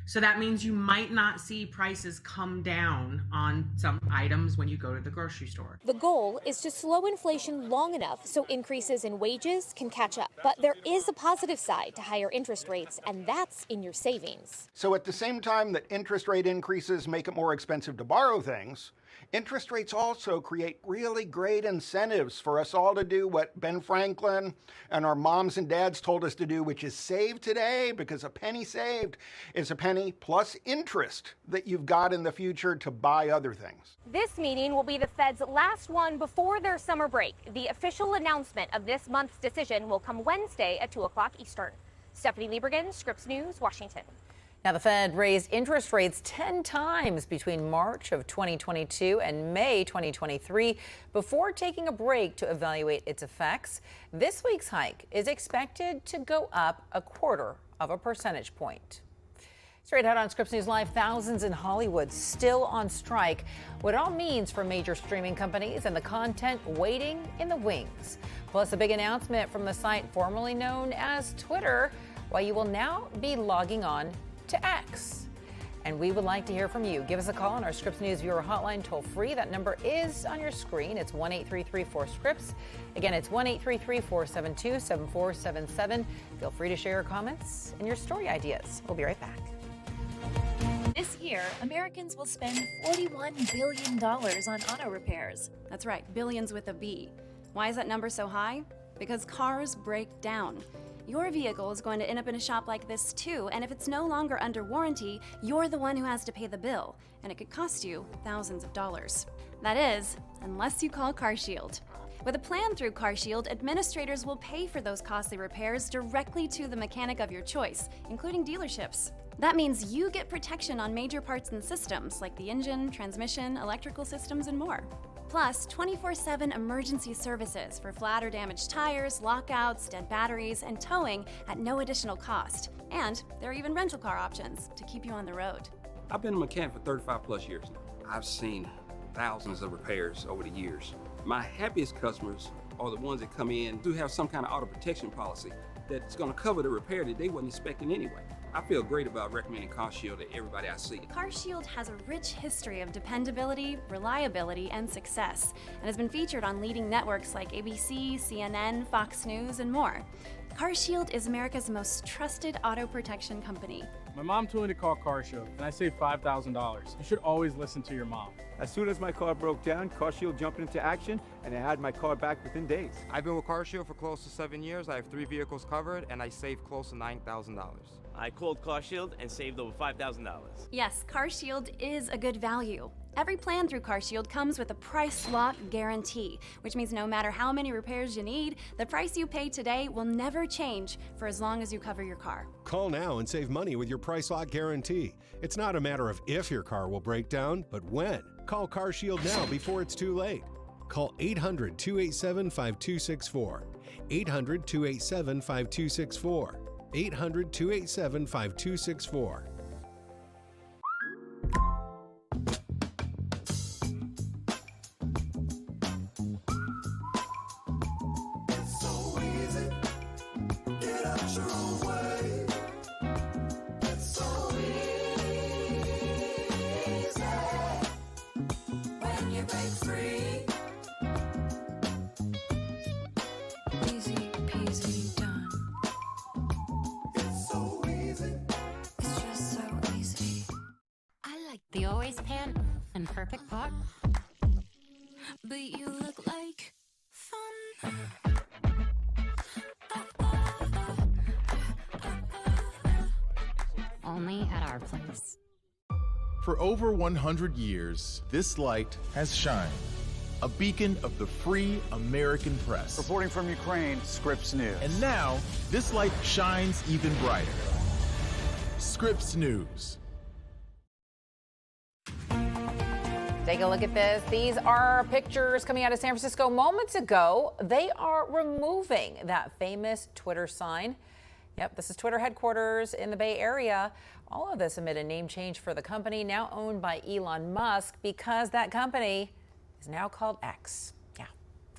So that means you might not see prices come down on some items when you go to the grocery store.
The goal is to slow inflation long enough so increases in wages can catch up. But there is a positive side to higher interest rates, and that's in your savings.
So at the same time that interest rate increases make it more expensive to borrow things, interest rates also create really great incentives for us all to do what Ben Franklin and our moms and dads told us to do, which is save today, because a penny saved is a penny plus interest that you've got in the future to buy other things.
This meeting will be the Fed's last one before their summer break. The official announcement of this month's decision will come Wednesday at 2 o'clock Eastern. Stephanie Liebergen, Scripps News, Washington.
Now, the Fed raised interest rates 10 times between March of 2022 and May 2023 before taking a break to evaluate its effects. This week's hike is expected to go up 1/4 percentage point. Straight ahead on Scripps News Live, thousands in Hollywood still on strike. What it all means for major streaming companies and the content waiting in the wings. Plus, a big announcement from the site formerly known as Twitter, why you will now be logging on to X. And we would like to hear from you. Give us a call on our Scripps News viewer hotline toll free. That number is on your screen. It's 1-833-4SCRIPPS. Again, it's 1-833-472-7477. Feel free to share your comments and your story ideas. We'll be right back.
This year, Americans will spend $41 billion on auto repairs.
That's right, billions with a B. Why is that number so high? Because cars break down. Your vehicle is going to end up in a shop like this too, and if it's no longer under warranty, you're the one who has to pay the bill, and it could cost you thousands of dollars. That is, unless you call CarShield. With a plan through CarShield, administrators will pay for those costly repairs directly to the mechanic of your choice, including dealerships. That means you get protection on major parts and systems like the engine, transmission, electrical systems, and more. Plus, 24/7 emergency services for flat or damaged tires, lockouts, dead batteries, and towing at no additional cost. And there are even rental car options to keep you on the road.
I've been a mechanic for 35 plus years now. I've seen thousands of repairs over the years. My happiest customers are the ones that come in who have some kind of auto protection policy that's going to cover the repair that they wasn't expecting anyway. I feel great about recommending CarShield to everybody I see.
CarShield has a rich history of dependability, reliability, and success, and has been featured on leading networks like ABC, CNN, Fox News, and more. CarShield is America's most trusted auto protection company.
My mom told me to call CarShield, and I saved $5,000. You should always listen to your mom.
As soon as my car broke down, CarShield jumped into action, and I had my car back within days.
I've been with CarShield for close to 7 years. I have 3 vehicles covered, and I saved close to $9,000.
I called CarShield and saved over $5,000.
Yes, CarShield is a good value. Every plan through CarShield comes with a price lock guarantee, which means no matter how many repairs you need, the price you pay today will never change for as long as you cover your car.
Call now and save money with your price lock guarantee. It's not a matter of if your car will break down, but when. Call CarShield now before it's too late. Call 800-287-5264. 800-287-5264. 800-287-5264.
waistband and perfect pot. But you look like fun. Only at our place.
For over 100 years, this light has shined. A beacon of the free American press.
Reporting from Ukraine, Scripps News.
And now, this light shines even brighter. Scripps News.
Take a look at this. These are pictures coming out of San Francisco moments ago. They are removing that famous Twitter sign. Yep, this is Twitter headquarters in the Bay Area. All of this amid a name change for the company now owned by Elon Musk because that company is now called X. Yeah,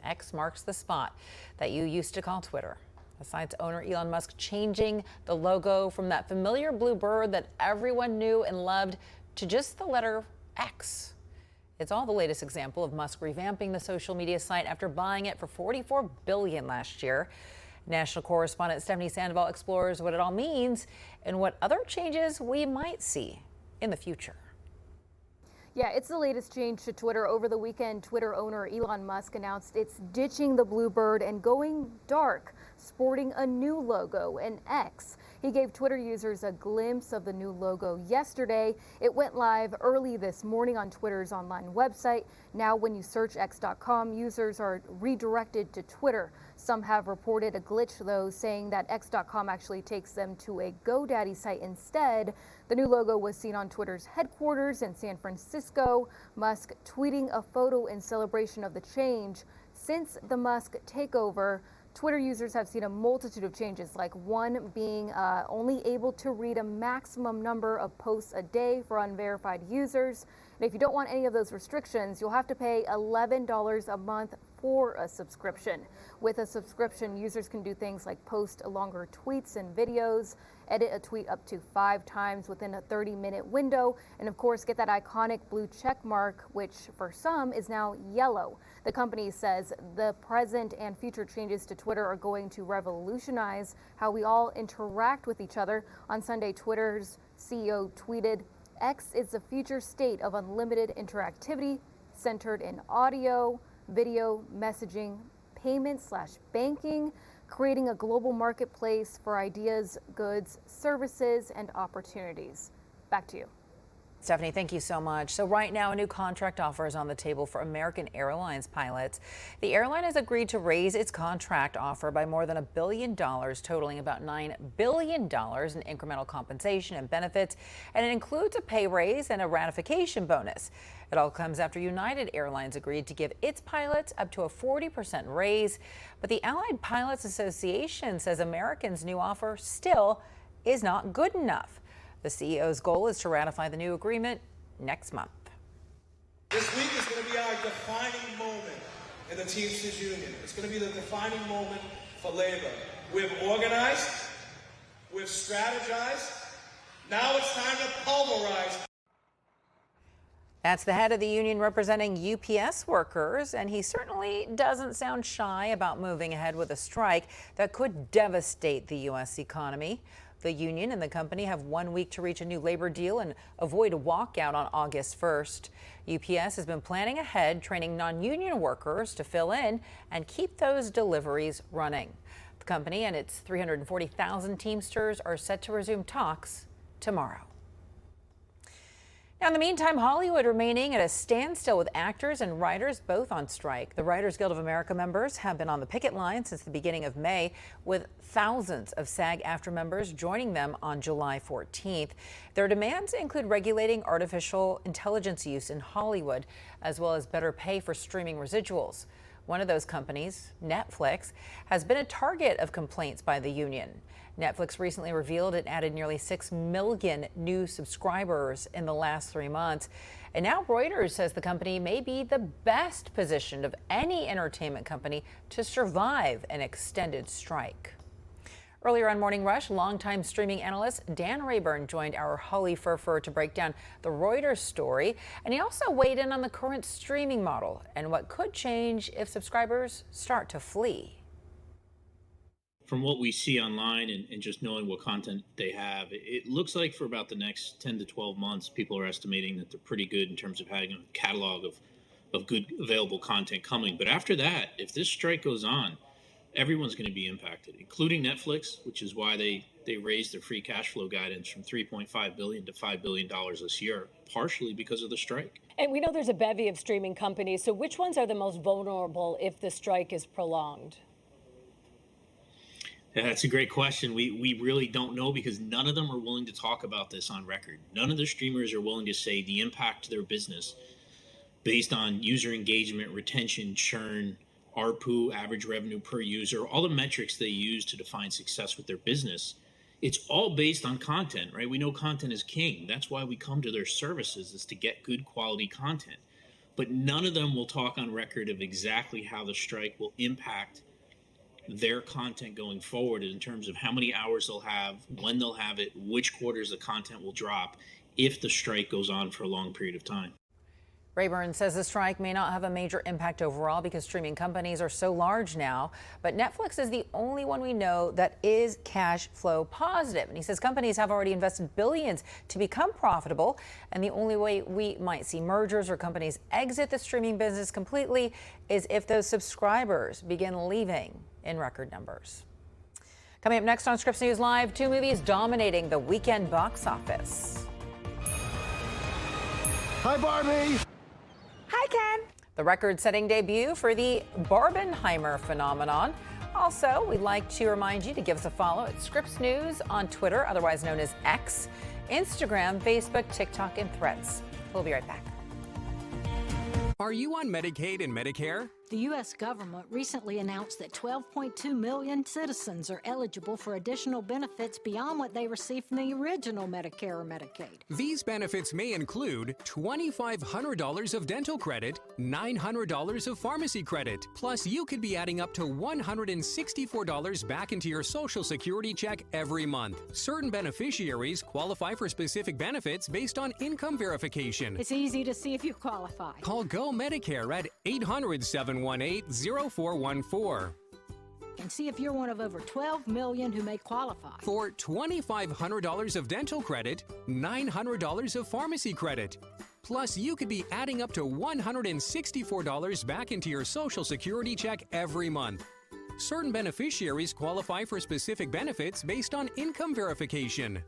X marks the spot that you used to call Twitter. Besides owner Elon Musk changing the logo from that familiar blue bird that everyone knew and loved to just the letter X. It's all the latest example of Musk revamping the social media site after buying it for $44 billion last year. National correspondent Stephanie Sandoval explores what it all means and what other changes we might see in the future.
Yeah, it's the latest change to Twitter. Over the weekend, Twitter owner Elon Musk announced it's ditching the blue bird and going dark, sporting a new logo, an X. He gave Twitter users a glimpse of the new logo yesterday. It went live early this morning on Twitter's online website. Now, when you search x.com, users are redirected to Twitter. Some have reported a glitch, though, saying that x.com actually takes them to a GoDaddy site instead. The new logo was seen on Twitter's headquarters in San Francisco. Musk tweeting a photo in celebration of the change. Since the Musk takeover, Twitter users have seen a multitude of changes, like one being only able to read a maximum number of posts a day for unverified users. And if you don't want any of those restrictions, you'll have to pay $11 a month for a subscription. With a subscription, users can do things like post longer tweets and videos, edit a tweet up to 5 times within a 30-minute window, and of course get that iconic blue check mark, which for some is now yellow. The company says the present and future changes to Twitter are going to revolutionize how we all interact with each other. On Sunday, Twitter's CEO tweeted, "X is the future state of unlimited interactivity centered in audio, video, messaging, payments/banking, creating a global marketplace for ideas, goods, services, and opportunities." Back to you.
Stephanie, thank you so much. So right now, a new contract offer is on the table for American Airlines pilots. The airline has agreed to raise its contract offer by more than $1 billion, totaling about $9 billion in incremental compensation and benefits, and it includes a pay raise and a ratification bonus. It all comes after United Airlines agreed to give its pilots up to a 40% raise, but the Allied Pilots Association says American's new offer still is not good enough. The CEO's goal is to ratify the new agreement next month.
This week is going to be our defining moment in the Teamsters Union. It's going to be the defining moment for labor. We've organized, we've strategized. Now it's time to pulverize.
That's the head of the union representing UPS workers, and he certainly doesn't sound shy about moving ahead with a strike that could devastate the U.S. economy. The union and the company have 1 week to reach a new labor deal and avoid a walkout on August 1st. UPS has been planning ahead, training non-union workers to fill in and keep those deliveries running. The company and its 340,000 Teamsters are set to resume talks tomorrow. Now, in the meantime, Hollywood remaining at a standstill with actors and writers both on strike. The Writers Guild of America members have been on the picket line since the beginning of May, with thousands of SAG-AFTRA members joining them on July 14th. Their demands include regulating artificial intelligence use in Hollywood, as well as better pay for streaming residuals. One of those companies, Netflix, has been a target of complaints by the union. Netflix recently revealed it added nearly 6 million new subscribers in the last 3 months. And now Reuters says the company may be the best positioned of any entertainment company to survive an extended strike. Earlier on Morning Rush, longtime streaming analyst Dan Rayburn joined our Holly Furfur to break down the Reuters story. And he also weighed in on the current streaming model and what could change if subscribers start to flee.
from what we see online and just knowing what content they have, it looks like for about the next 10 to 12 months, people are estimating that they're pretty good in terms of having a catalog of good available content coming. But after that, if this strike goes on, everyone's going to be impacted, including Netflix, which is why they raised their free cash flow guidance from $3.5 billion to $5 billion this year, partially because of the strike.
And we know there's a bevy of streaming companies, so which ones are the most vulnerable if the strike is prolonged?
That's a great question. We really don't know because none of them are willing to talk about this on record. None of the streamers are willing to say the impact to their business based on user engagement, retention, churn, ARPU, average revenue per user, all the metrics they use to define success with their business. It's all based on content, right? We know content is king. That's why we come to their services, is to get good quality content. But none of them will talk on record of exactly how the strike will impact their content going forward in terms of how many hours they'll have, when they'll have it, which quarters the content will drop if the strike goes on for a long period of time.
Rayburn says the strike may not have a major impact overall because streaming companies are so large now, but Netflix is the only one we know that is cash flow positive. And he says companies have already invested billions to become profitable, and the only way we might see mergers or companies exit the streaming business completely is if those subscribers begin leaving in record numbers. Coming up next on Scripps News Live, 2 movies dominating the weekend box office.
Hi, Barbie.
Hi, Ken. The record-setting debut for the Barbenheimer phenomenon. Also, we'd like to remind you to give us a follow at Scripps News on Twitter, otherwise known as X, Instagram, Facebook, TikTok, and Threads. We'll be right back.
Are you on Medicaid and Medicare?
The U.S. government recently announced that 12.2 million citizens are eligible for additional benefits beyond what they received from the original Medicare or Medicaid.
These benefits may include $2,500 of dental credit, $900 of pharmacy credit, plus you could be adding up to $164 back into your Social Security check every month. Certain beneficiaries qualify for specific benefits based on income verification.
It's easy to see if you qualify.
Call Go Medicare at 800-718-0414.
And see if you're one of over 12 million who may qualify.
For $2,500 of dental credit, $900 of pharmacy credit. Plus, you could be adding up to $164 back into your Social Security check every month. Certain beneficiaries qualify for specific benefits based on income verification.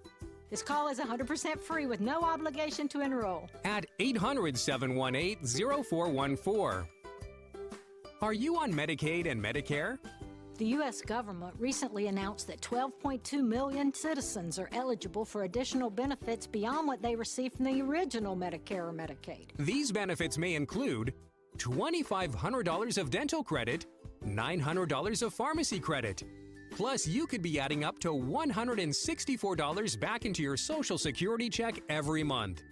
This call is 100% free with no obligation to enroll.
At 800-718-0414. Are you on Medicaid and Medicare?
The U.S. government recently announced that 12.2 million citizens are eligible for additional benefits beyond what they received from the original Medicare or Medicaid.
These benefits may include $2,500 of dental credit, $900 of pharmacy credit. Plus, you could be adding up to $164 back into your Social Security check every month.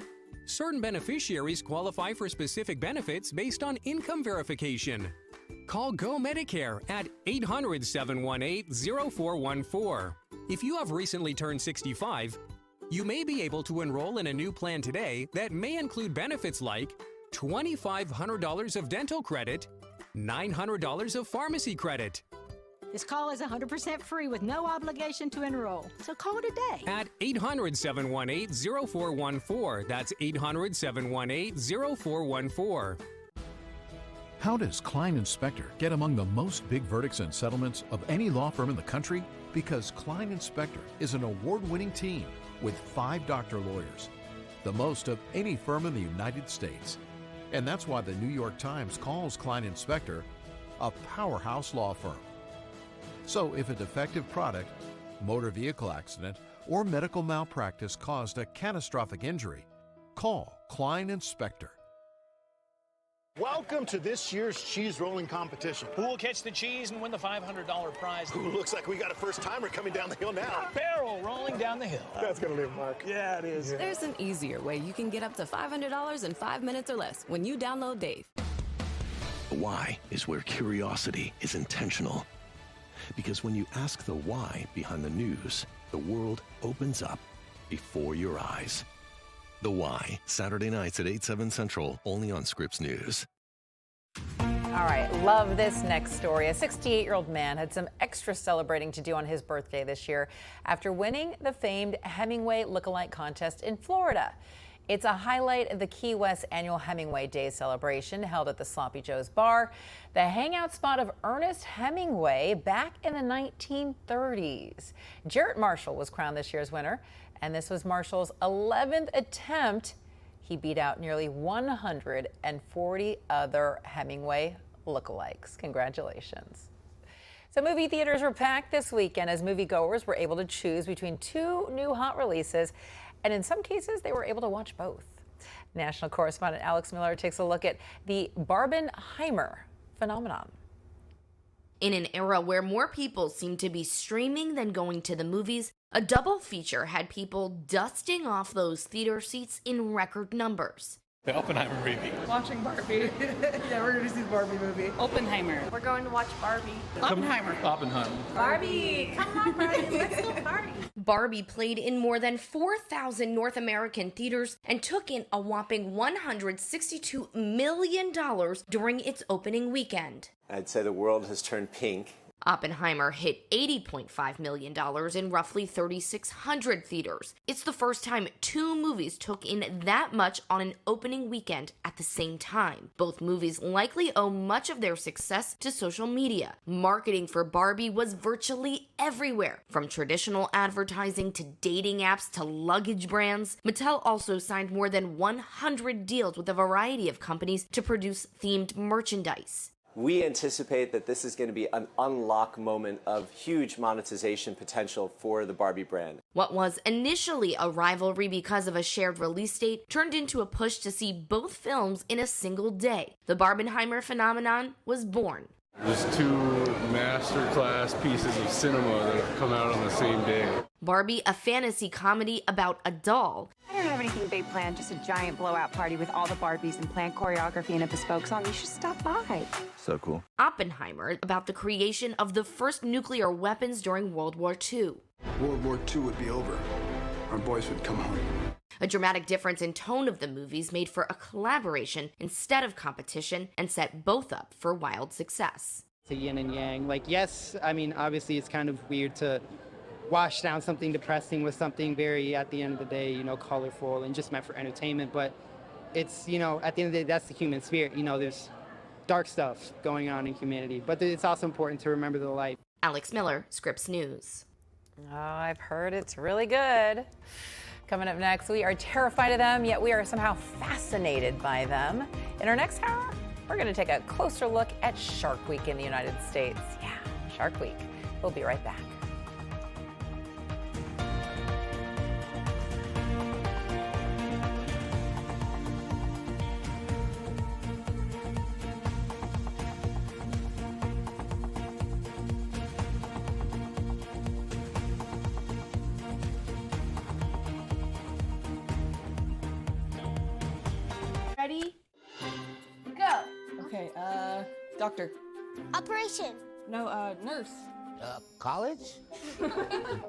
Certain beneficiaries qualify for specific benefits based on income verification. Call Go Medicare at 800-718-0414. If you have recently turned 65, you may be able to enroll in a new plan today that may include benefits like $2,500 of dental credit, $900 of pharmacy credit.
This call is 100% free with no obligation to enroll. So call today.
At 800-718-0414. That's 800-718-0414.
How does Klein Inspector get among the most big verdicts and settlements of any law firm in the country? Because Klein Inspector is an award-winning team with 5 doctor lawyers, the most of any firm in the United States. And that's why the New York Times calls Klein Inspector a powerhouse law firm. So if a defective product, motor vehicle accident, or medical malpractice caused a catastrophic injury, call Klein Inspector.
Welcome to this year's cheese rolling competition.
Who will catch the cheese and win the $500 prize?
Ooh, looks like we got a first-timer coming down the hill now.
A barrel rolling down the hill.
That's gonna leave a mark. Yeah, it is.
There's an easier way you can get up to $500 in 5 minutes or less when you download Dave.
The why is where curiosity is intentional. Because when you ask the why behind the news, the world opens up before your eyes. The Why, Saturday nights at 8/7 Central, only on Scripps News.
All right, love this next story. A 68-year-old man had some extra celebrating to do on his birthday this year after winning the famed Hemingway Lookalike Contest in Florida. It's a highlight of the Key West annual Hemingway Day celebration held at the Sloppy Joe's Bar, the hangout spot of Ernest Hemingway back in the 1930s. Jarrett Marshall was crowned this year's winner, and this was Marshall's 11th attempt. He beat out nearly 140 other Hemingway lookalikes. Congratulations. So movie theaters were packed this weekend as moviegoers were able to choose between two new hot releases, and in some cases, they were able to watch both. National correspondent Alex Miller takes a look at the Barbenheimer phenomenon.
In an era where more people seem to be streaming than going to the movies, a double feature had people dusting off those theater seats in record numbers.
The Oppenheimer movie.
Watching Barbie. Yeah, we're going to see the Barbie movie. Oppenheimer. We're going to watch Barbie.
Oppenheimer.
Barbie. Come on, Barbie. Let's go party.
Barbie played in more than 4,000 North American theaters and took in a whopping $162 million during its opening weekend.
I'd say the world has turned pink.
Oppenheimer hit $80.5 million in roughly 3,600 theaters. It's the first time two movies took in that much on an opening weekend at the same time. Both movies likely owe much of their success to social media. Marketing for Barbie was virtually everywhere, from traditional advertising to dating apps to luggage brands. Mattel also signed more than 100 deals with a variety of companies to produce themed merchandise.
We anticipate that this is going to be an unlock moment of huge monetization potential for the Barbie brand.
What was initially a rivalry because of a shared release date turned into a push to see both films in a single day. The Barbenheimer phenomenon was born.
There's two masterclass pieces of cinema that have come out on the same day.
Barbie, a fantasy comedy about a doll.
I don't have anything big planned, just a giant blowout party with all the Barbies and planned choreography and a bespoke song. You should stop by.
So cool.
Oppenheimer, about the creation of the first nuclear weapons during World War II.
World War II would be over. Our boys would come home.
A dramatic difference in tone of the movies made for a collaboration instead of competition and set both up for wild success.
It's a yin and yang. Like, yes, I mean, obviously it's kind of weird to wash down something depressing with something very, at the end of the day, you know, colorful and just meant for entertainment. But it's, you know, at the end of the day, that's the human spirit. You know, there's dark stuff going on in humanity, but it's also important to remember the light.
Alex Miller, Scripps News.
Oh, I've heard it's really good. Coming up next, we are terrified of them, yet we are somehow fascinated by them. In our next hour, we're going to take a closer look at Shark Week in the United States. Yeah, Shark Week. We'll be right back.
Ready? Go.
Okay, doctor.
Operation.
No, nurse.
College?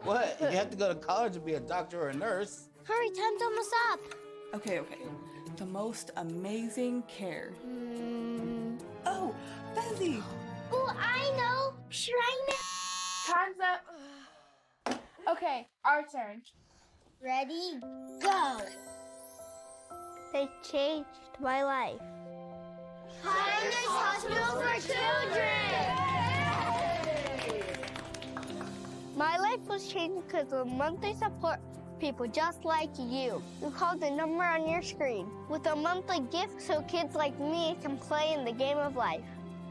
What? You have to go to college to be a doctor or a nurse.
Hurry, time's almost up.
Okay. The most amazing care. Oh, Fezzy.
Oh, I know. Shrine.
Time's up. Okay, our turn.
Ready? Go. They changed my life. Pioneers Hospital for Children! My life was changed because of the month they support people just like you. You call the number on your screen with a monthly gift so kids like me can play in the game of life.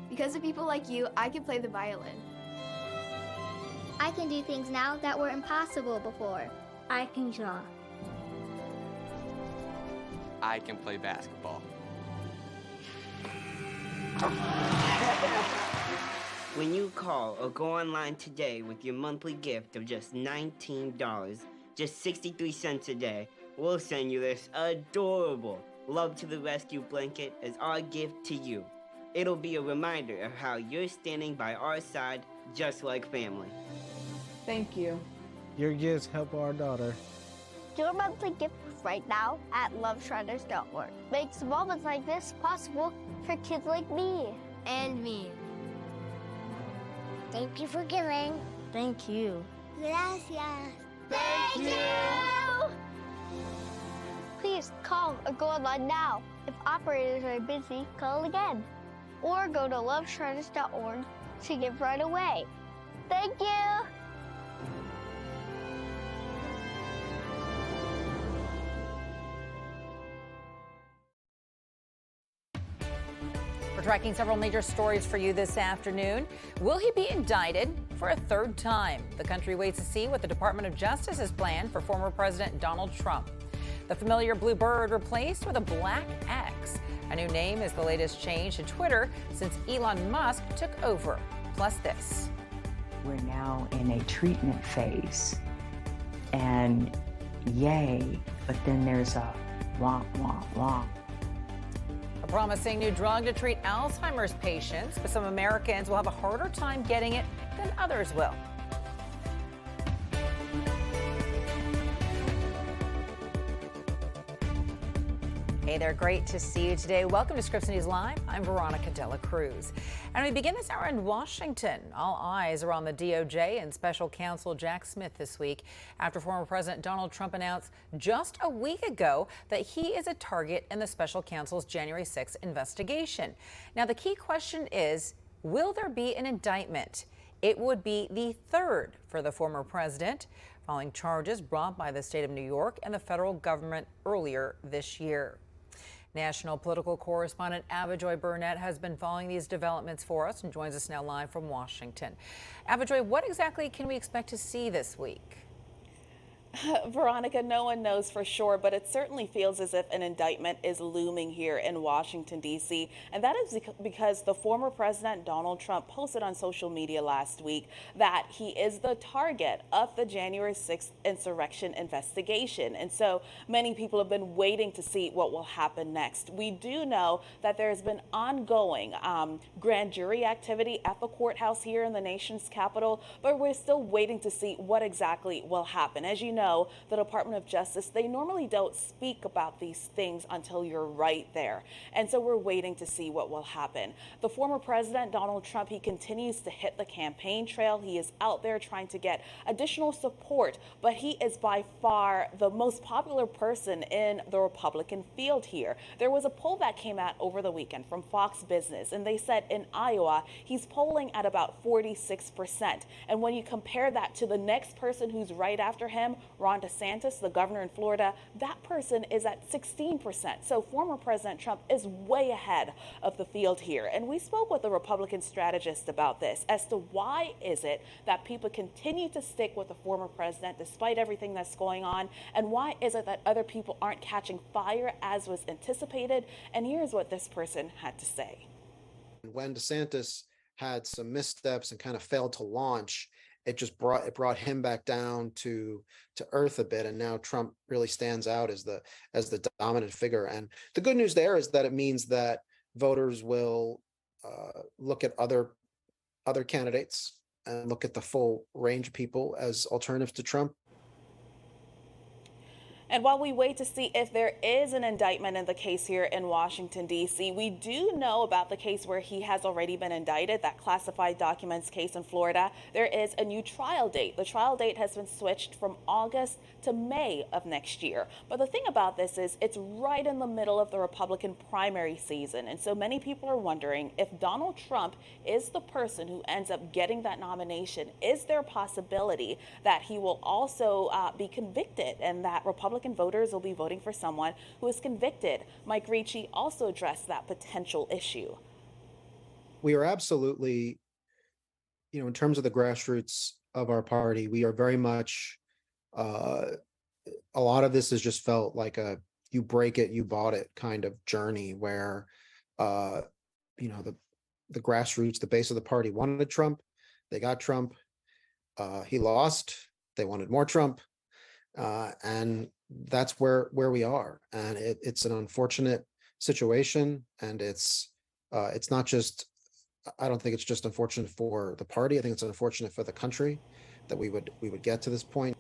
Because of people like you, I can play the violin.
I can do things now that were impossible before. I can draw.
I can play basketball.
When you call or go online today with your monthly gift of just $19, just 63 cents a day, we'll send you this adorable Love to the Rescue blanket as our gift to you. It'll be a reminder of how you're standing by our side just like family.
Thank you.
Your gifts help our daughter.
Do a monthly gift right now at loveshriners.org. Makes moments like this possible for kids like me.
and me.
Thank you for giving.
Thank you.
Gracias. Thank you. Please call or go online now. If operators are busy, call again. Or go to loveshriners.org to give right away. Thank you.
We're tracking several major stories for you this afternoon. Will he be indicted for a third time? The country waits to see what the Department of Justice has planned for former President Donald Trump. The familiar blue bird replaced with a black X. A new name is the latest change to Twitter since Elon Musk took over. Plus this.
We're now in a treatment phase. And yay, but then there's a womp, womp, womp.
A promising new drug to treat Alzheimer's patients, but some Americans will have a harder time getting it than others will. Hey there, great to see you today. Welcome to Scripps News Live. I'm Veronica Dela Cruz. And we begin this hour in Washington. All eyes are on the DOJ and special counsel Jack Smith this week after former President Donald Trump announced just a week ago that he is a target in the special counsel's January 6th investigation. Now, the key question is, will there be an indictment? It would be the third for the former president, following charges brought by the state of New York and the federal government earlier this year. National political correspondent Avajoy Burnett has been following these developments for us and joins us now live from Washington. Avajoy, what exactly can we expect to see this week?
Veronica, no one knows for sure, but it certainly feels as if an indictment is looming here in Washington, D.C. And that is because the former president, Donald Trump, posted on social media last week that he is the target of the January 6th insurrection investigation. And so many people have been waiting to see what will happen next. We do know that there has been ongoing grand jury activity at the courthouse here in the nation's capital, but we're still waiting to see what exactly will happen. As you know, the Department of Justice, they normally don't speak about these things until you're right there. And so we're waiting to see what will happen. The former president, Donald Trump, he continues to hit the campaign trail. He is out there trying to get additional support, but he is by far the most popular person in the Republican field here. There was a poll that came out over the weekend from Fox Business, and they said in Iowa, he's polling at about 46%. And when you compare that to the next person who's right after him, Ron DeSantis, the governor in Florida, that person is at 16%. So former President Trump is way ahead of the field here. And we spoke with a Republican strategist about this as to why is it that people continue to stick with the former president despite everything that's going on, and why is it that other people aren't catching fire as was anticipated. And here's what this person had to say.
When DeSantis had some missteps and kind of failed to launch, it brought him back down to earth a bit, and now Trump really stands out as the dominant figure. And the good news there is that it means that voters will look at other candidates and look at the full range of people as alternatives to Trump.
And while we wait to see if there is an indictment in the case here in Washington, D.C., we do know about the case where he has already been indicted, that classified documents case in Florida. There is a new trial date. The trial date has been switched from August to May of next year. But the thing about this is it's right in the middle of the Republican primary season. And so many people are wondering if Donald Trump is the person who ends up getting that nomination. Is there a possibility that he will also be convicted and that Republican voters will be voting for someone who is convicted? Mike Ricci also addressed that potential issue.
We are absolutely, in terms of the grassroots of our party, we are very much, a lot of this has just felt like a you break it, you bought it kind of journey where, the grassroots, the base of the party wanted Trump. They got Trump. He lost. They wanted more Trump. And that's where we are. And it's an unfortunate situation. And it's not just, I don't think it's just unfortunate for the party. I think it's unfortunate for the country that we would get to this point.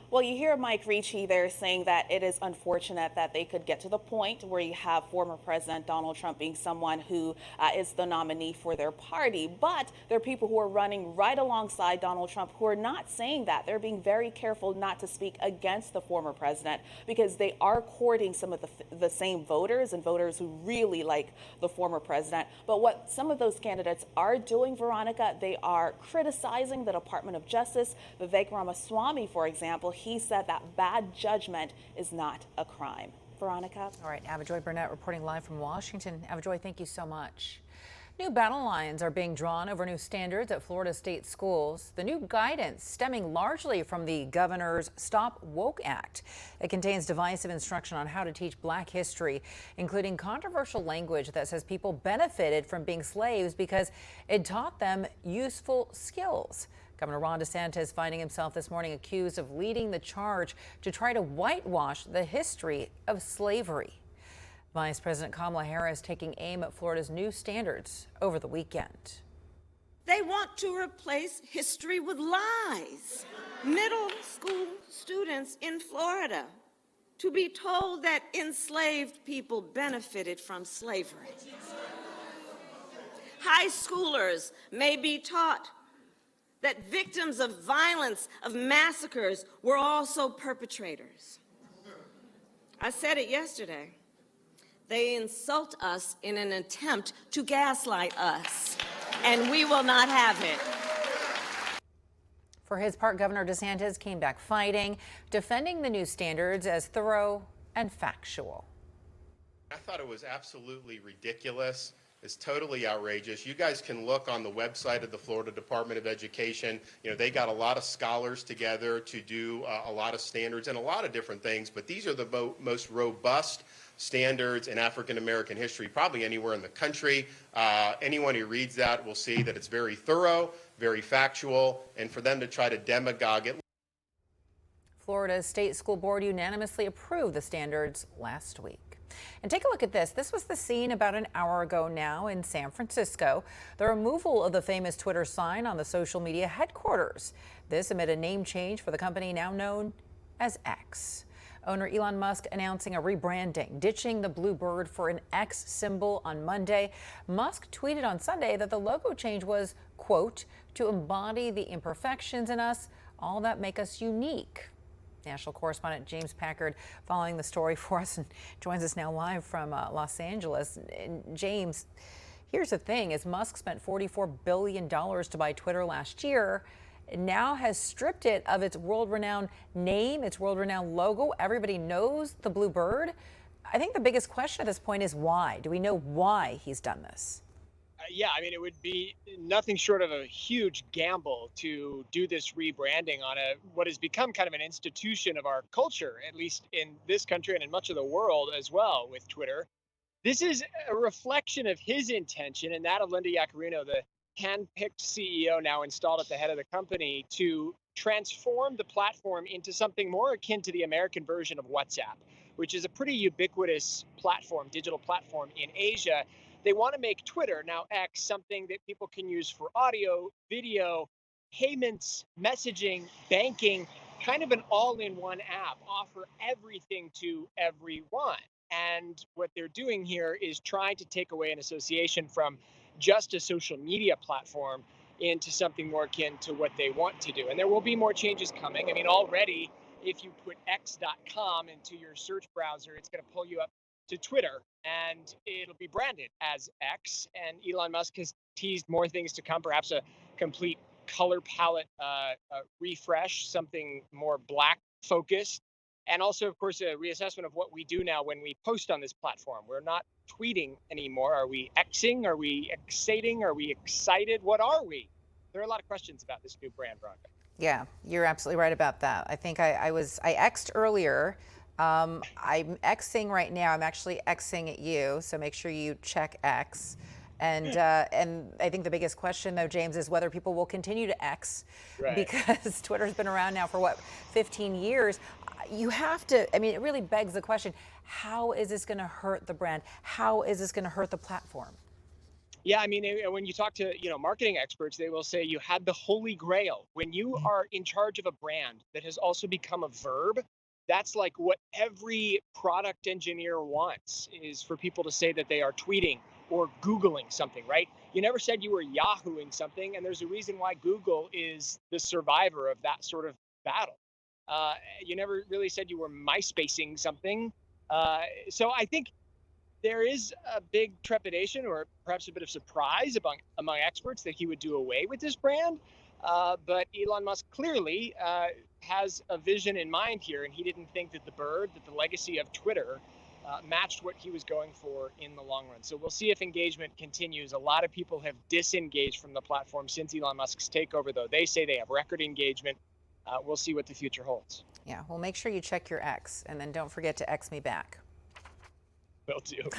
Well, you hear Mike Ricci there saying that it is unfortunate that they could get to the point where you have former President Donald Trump being someone who is the nominee for their party. But there are people who are running right alongside Donald Trump who are not saying that. They're being very careful not to speak against the former president because they are courting some of the same voters and voters who really like the former president. But what some of those candidates are doing, Veronica, they are criticizing the Department of Justice. Vivek Ramaswamy, for example, he said that bad judgment is not a crime. Veronica?
All right, Avajoy Burnett reporting live from Washington. Avajoy, thank you so much. New battle lines are being drawn over new standards at Florida state schools. The new guidance stemming largely from the governor's Stop Woke Act. It contains divisive instruction on how to teach Black history, including controversial language that says people benefited from being slaves because it taught them useful skills. Governor Ron DeSantis finding himself this morning accused of leading the charge to try to whitewash the history of slavery. Vice President Kamala Harris taking aim at Florida's new standards over the weekend.
They want to replace history with lies. Middle school students in Florida to be told that enslaved people benefited from slavery. High schoolers may be taught that victims of violence, of massacres, were also perpetrators. I said it yesterday. They insult us in an attempt to gaslight us, and we will not have it.
For his part, Governor DeSantis came back fighting, defending the new standards as thorough and factual.
I thought it was absolutely ridiculous. It's totally outrageous. You guys can look on the website of the Florida Department of Education. You know, they got a lot of scholars together to do a lot of standards and a lot of different things, but these are the most robust standards in African American history, probably anywhere in the country. Anyone who reads that will see that it's very thorough, very factual, and for them to try to demagogue it.
Florida's state school board unanimously approved the standards last week. And take a look at this. This was the scene about an hour ago now in San Francisco. The removal of the famous Twitter sign on the social media headquarters. This amid a name change for the company now known as X. Owner Elon Musk announcing a rebranding, ditching the blue bird for an X symbol on Monday. Musk tweeted on Sunday that the logo change was, quote, to embody the imperfections in us, all that make us unique. National correspondent James Packard following the story for us and joins us now live from Los Angeles. And James, here's the thing, as Musk spent $44 billion to buy Twitter last year, it now has stripped it of its world-renowned name, its world-renowned logo. Everybody knows the blue bird. I think the biggest question at this point is why? Do we know why he's done this?
Yeah, I mean, it would be nothing short of a huge gamble to do this rebranding on what has become kind of an institution of our culture, at least in this country and in much of the world as well with Twitter. This is a reflection of his intention and that of Linda Yaccarino, the hand-picked CEO now installed at the head of the company, to transform the platform into something more akin to the American version of WhatsApp, which is a pretty ubiquitous platform, digital platform in Asia. They want to make Twitter, now X, something that people can use for audio, video, payments, messaging, banking, kind of an all-in-one app, offer everything to everyone. And what they're doing here is trying to take away an association from just a social media platform into something more akin to what they want to do. And there will be more changes coming. I mean, already, if you put x.com into your search browser, it's going to pull you up to Twitter, and it'll be branded as X. And Elon Musk has teased more things to come, perhaps a complete color palette refresh, something more Black focused, and also, of course, a reassessment of what we do now when we post on this platform. We're not tweeting anymore. Are we Xing? Are we exciting? Are we excited? What are we? There are a lot of questions about this new brand, Veronica.
Yeah, you're absolutely right about that. I think I X'd earlier. I'm Xing right now. I'm actually Xing at you, so make sure you check X. And I think the biggest question, though, James, is whether people will continue to X, right? Because Twitter's been around now for, 15 years. You have to, I mean, it really begs the question, how is this going to hurt the brand? How is this going to hurt the platform?
Yeah, I mean, when you talk to, marketing experts, they will say you had the holy grail. When you are in charge of a brand that has also become a verb, that's like what every product engineer wants, is for people to say that they are tweeting or Googling something, right? You never said you were Yahooing something, and there's a reason why Google is the survivor of that sort of battle. You never really said you were MySpacing something. So I think there is a big trepidation, or perhaps a bit of surprise among experts, that he would do away with this brand. But Elon Musk clearly has a vision in mind here, and he didn't think that the legacy of Twitter matched what he was going for in the long run. So we'll see if engagement continues. A lot of people have disengaged from the platform since Elon Musk's takeover, though. They say they have record engagement. We'll see what the future holds.
Yeah, well, make sure you check your X, and then don't forget to X me back.
Will do.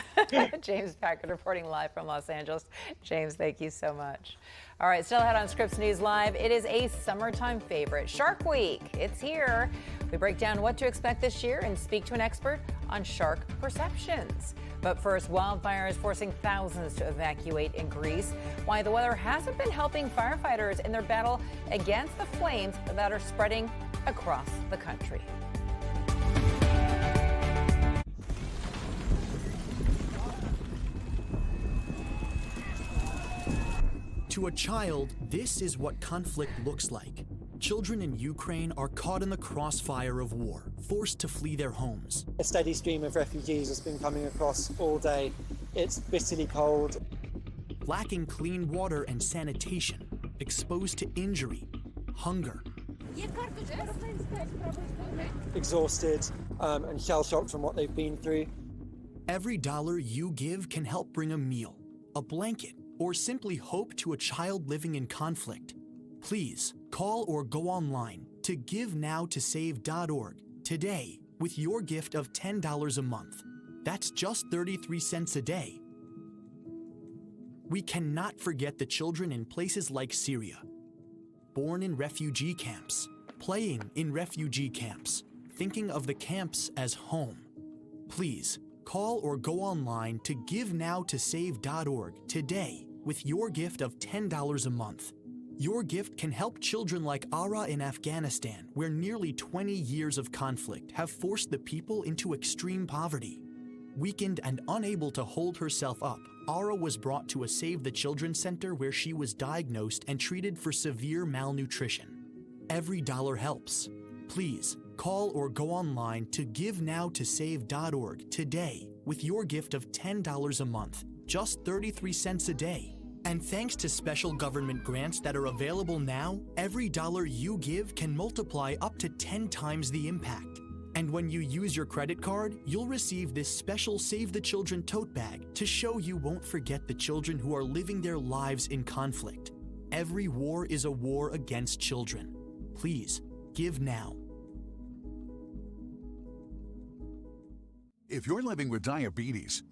James Packard reporting live from Los Angeles. James, thank you so much. All right, still ahead on Scripps News Live, it is a summertime favorite, Shark Week. It's here. We break down what to expect this year and speak to an expert on shark perceptions. But first, wildfire is forcing thousands to evacuate in Greece. Why the weather hasn't been helping firefighters in their battle against the flames that are spreading across the country.
To a child, this is what conflict looks like. Children in Ukraine are caught in the crossfire of war, forced to flee their homes.
A steady stream of refugees has been coming across all day. It's bitterly cold.
Lacking clean water and sanitation, exposed to injury, hunger.
Exhausted and shell-shocked from what they've been through.
Every dollar you give can help bring a meal, a blanket, or simply hope to a child living in conflict. Please call or go online to GiveNowToSave.org today with your gift of $10 a month. That's just 33 cents a day. We cannot forget the children in places like Syria, born in refugee camps, playing in refugee camps, thinking of the camps as home. Please call or go online to GiveNowToSave.org today with your gift of $10 a month. Your gift can help children like Ara in Afghanistan, where nearly 20 years of conflict have forced the people into extreme poverty. Weakened and unable to hold herself up, Ara was brought to a Save the Children center where she was diagnosed and treated for severe malnutrition. Every dollar helps. Please call or go online to GiveNowToSave.org today with your gift of $10 a month, just 33 cents a day. And thanks to special government grants that are available now, every dollar you give can multiply up to 10 times the impact. And when you use your credit card, you'll receive this special Save the Children tote bag to show you won't forget the children who are living their lives in conflict. Every war is a war against children. Please, give now.
If you're living with diabetes,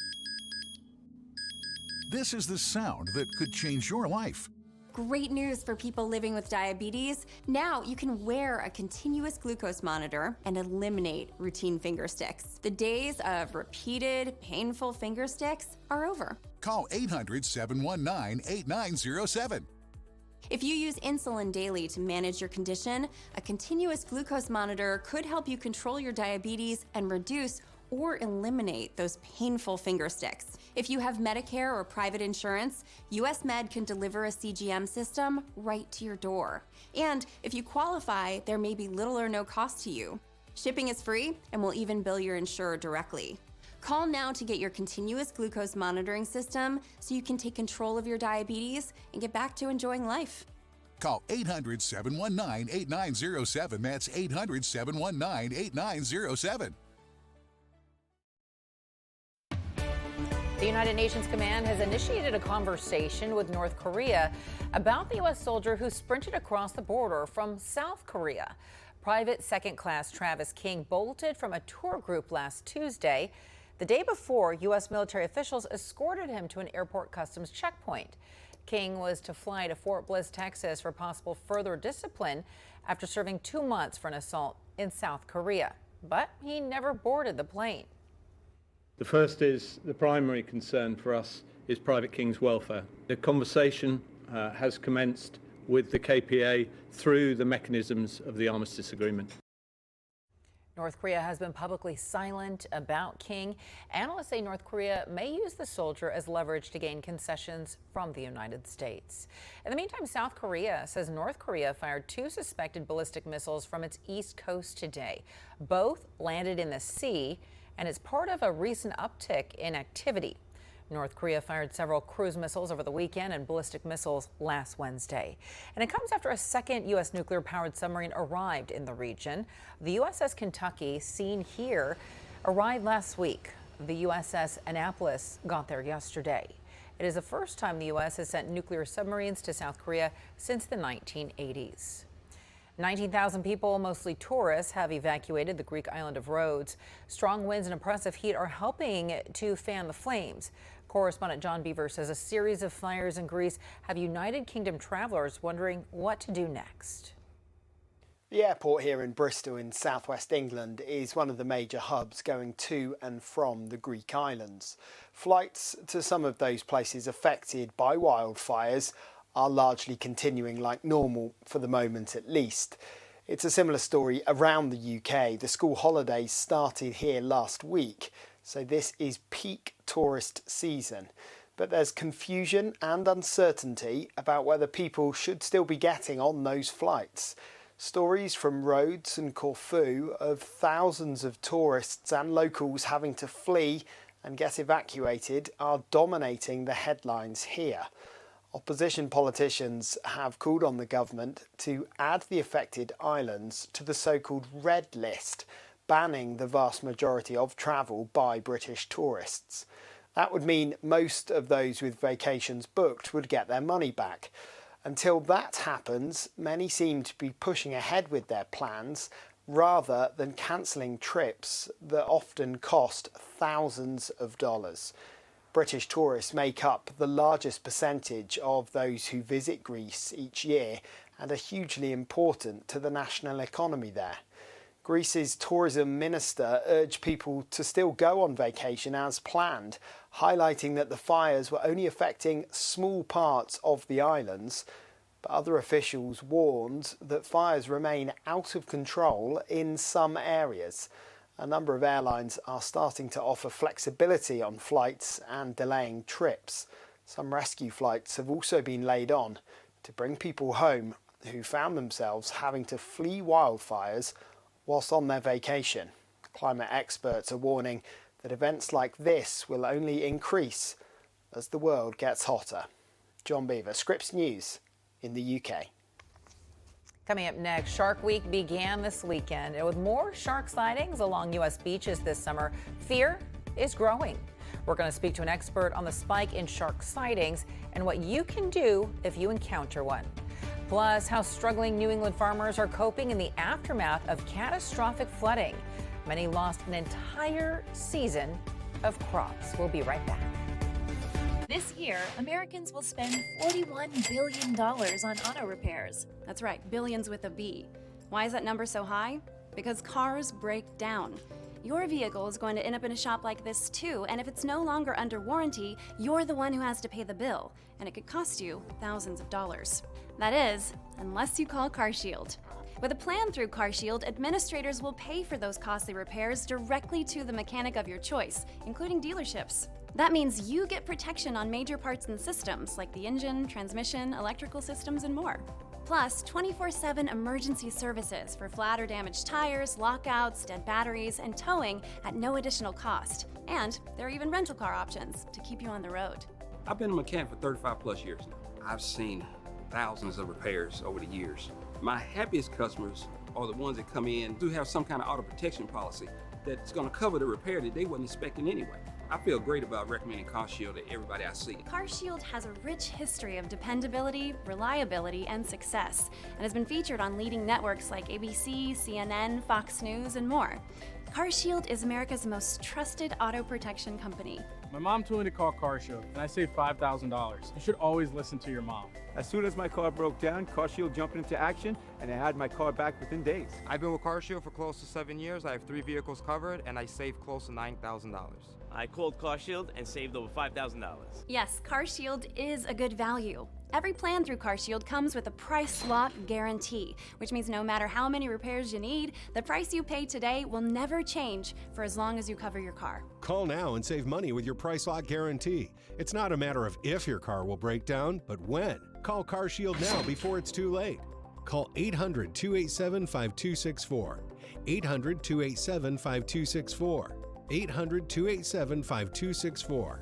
this is the sound that could change your life.
Great news for people living with diabetes. Now you can wear a continuous glucose monitor and eliminate routine finger sticks. The days of repeated, painful finger sticks are over.
Call 800-719-8907.
If you use insulin daily to manage your condition, a continuous glucose monitor could help you control your diabetes and reduce or eliminate those painful finger sticks. If you have Medicare or private insurance, US Med can deliver a CGM system right to your door. And if you qualify, there may be little or no cost to you. Shipping is free, and we'll even bill your insurer directly. Call now to get your continuous glucose monitoring system so you can take control of your diabetes and get back to enjoying life.
Call 800-719-8907. That's 800-719-8907.
The United Nations Command has initiated a conversation with North Korea about the U.S. soldier who sprinted across the border from South Korea. Private Second Class Travis King bolted from a tour group last Tuesday. The day before, U.S. military officials escorted him to an airport customs checkpoint. King was to fly to Fort Bliss, Texas for possible further discipline after serving 2 months for an assault in South Korea. But he never boarded the plane.
The first is the primary concern for us is Private King's welfare. The conversation has commenced with the KPA through the mechanisms of the armistice agreement.
North Korea has been publicly silent about King. Analysts say North Korea may use the soldier as leverage to gain concessions from the United States. In the meantime, South Korea says North Korea fired 2 suspected ballistic missiles from its east coast today. Both landed in the sea, and it's part of a recent uptick in activity. North Korea fired several cruise missiles over the weekend and ballistic missiles last Wednesday. And it comes after a second U.S. nuclear-powered submarine arrived in the region. The USS Kentucky, seen here, arrived last week. The USS Annapolis got there yesterday. It is the first time the U.S. has sent nuclear submarines to South Korea since the 1980s. 19,000 people, mostly tourists, have evacuated the Greek island of Rhodes. Strong winds and oppressive heat are helping to fan the flames. Correspondent John Beaver says a series of fires in Greece have United Kingdom travelers wondering what to do next.
The airport here in Bristol in southwest England is one of the major hubs going to and from the Greek islands. Flights to some of those places affected by wildfires are largely continuing like normal, for the moment at least. It's a similar story around the UK. The school holidays started here last week, so this is peak tourist season. But there's confusion and uncertainty about whether people should still be getting on those flights. Stories from Rhodes and Corfu of thousands of tourists and locals having to flee and get evacuated are dominating the headlines here. Opposition politicians have called on the government to add the affected islands to the so-called red list, banning the vast majority of travel by British tourists. That would mean most of those with vacations booked would get their money back. Until that happens, many seem to be pushing ahead with their plans rather than cancelling trips that often cost thousands of dollars. British tourists make up the largest percentage of those who visit Greece each year and are hugely important to the national economy there. Greece's tourism minister urged people to still go on vacation as planned, highlighting that the fires were only affecting small parts of the islands. But other officials warned that fires remain out of control in some areas. A number of airlines are starting to offer flexibility on flights and delaying trips. Some rescue flights have also been laid on to bring people home who found themselves having to flee wildfires whilst on their vacation. Climate experts are warning that events like this will only increase as the world gets hotter. John Beaver, Scripps News in the UK.
Coming up next, Shark Week began this weekend, and with more shark sightings along U.S. beaches this summer, fear is growing. We're going to speak to an expert on the spike in shark sightings and what you can do if you encounter one. Plus, how struggling New England farmers are coping in the aftermath of catastrophic flooding. Many lost an entire season of crops. We'll be right back.
This year, Americans will spend $41 billion on auto repairs.
That's right, billions with a B. Why is that number so high? Because cars break down. Your vehicle is going to end up in a shop like this too, and if it's no longer under warranty, you're the one who has to pay the bill, and it could cost you thousands of dollars. That is, unless you call CarShield. With a plan through CarShield, administrators will pay for those costly repairs directly to the mechanic of your choice, including dealerships. That means you get protection on major parts and systems like the engine, transmission, electrical systems, and more. Plus, 24/7 emergency services for flat or damaged tires, lockouts, dead batteries, and towing at no additional cost. And there are even rental car options to keep you on the road.
I've been a mechanic for 35 plus years now. I've seen thousands of repairs over the years. My happiest customers are the ones that come in who have some kind of auto protection policy that's going to cover the repair that they wasn't expecting anyway. I feel great about recommending CarShield to everybody I see.
CarShield has a rich history of dependability, reliability, and success, and has been featured on leading networks like ABC, CNN, Fox News, and more. CarShield is America's most trusted auto protection company.
My mom told me to call CarShield, and I saved $5,000. You should always listen to your mom.
As soon as my car broke down, CarShield jumped into action, and I had my car back within days.
I've been with CarShield for close to 7 years. I have 3 vehicles covered, and I saved close to $9,000.
I called CarShield and saved over $5,000.
Yes, CarShield is a good value. Every plan through CarShield comes with a price lock guarantee, which means no matter how many repairs you need, the price you pay today will never change for as long as you cover your car.
Call now and save money with your price lock guarantee. It's not a matter of if your car will break down, but when. Call CarShield now before it's too late. Call 800-287-5264. 800-287-5264. 800-287-5264.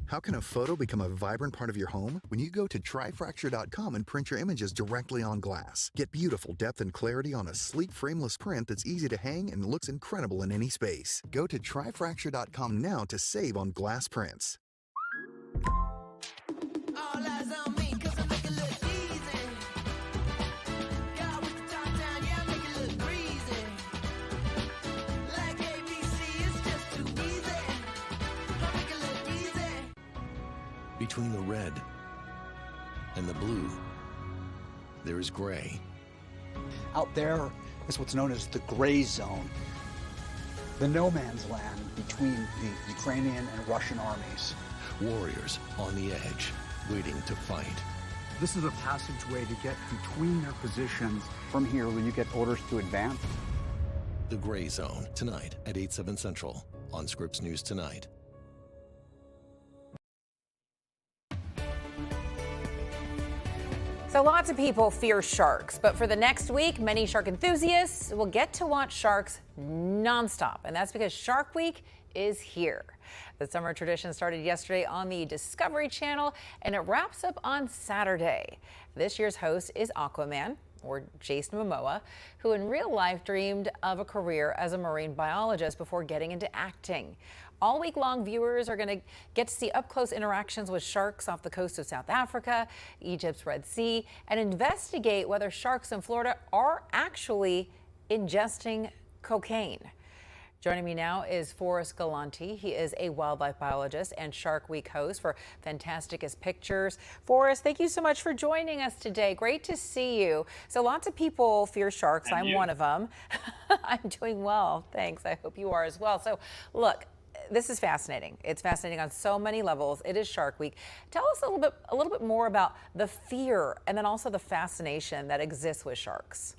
How can a photo become a vibrant part of your home? When you go to tryfracture.com and print your images directly on glass. Get beautiful depth and clarity on a sleek, frameless print that's easy to hang and looks incredible in any space. Go to tryfracture.com now to save on glass prints.
Between the red and the blue, there is gray.
Out there is what's known as the gray zone, the no man's land between the Ukrainian and Russian armies.
Warriors on the edge, waiting to fight.
This is a passageway to get between their positions. From here, will you get orders to advance?
The Gray Zone, tonight at 8/7 Central on Scripps News Tonight.
So lots of people fear sharks, but for the next week, many shark enthusiasts will get to watch sharks nonstop, and that's because Shark Week is here. The summer tradition started yesterday on the Discovery Channel, and it wraps up on Saturday. This year's host is Aquaman, or Jason Momoa, who in real life dreamed of a career as a marine biologist before getting into acting. All week long, viewers are going to get to see up-close interactions with sharks off the coast of South Africa, Egypt's Red Sea, and investigate whether sharks in Florida are actually ingesting cocaine. Joining me now is Forrest Galanti. He is a wildlife biologist and Shark Week host for Fantasticus Pictures. Forrest, thank you so much for joining us today. Great to see you. So lots of people fear sharks.
And
I'm
you.
one of them. I'm doing well, thanks. I hope you are as well. So look, this is fascinating. It's fascinating on so many levels. It is Shark Week. Tell us a little bit more about the fear and then also the fascination that exists with sharks.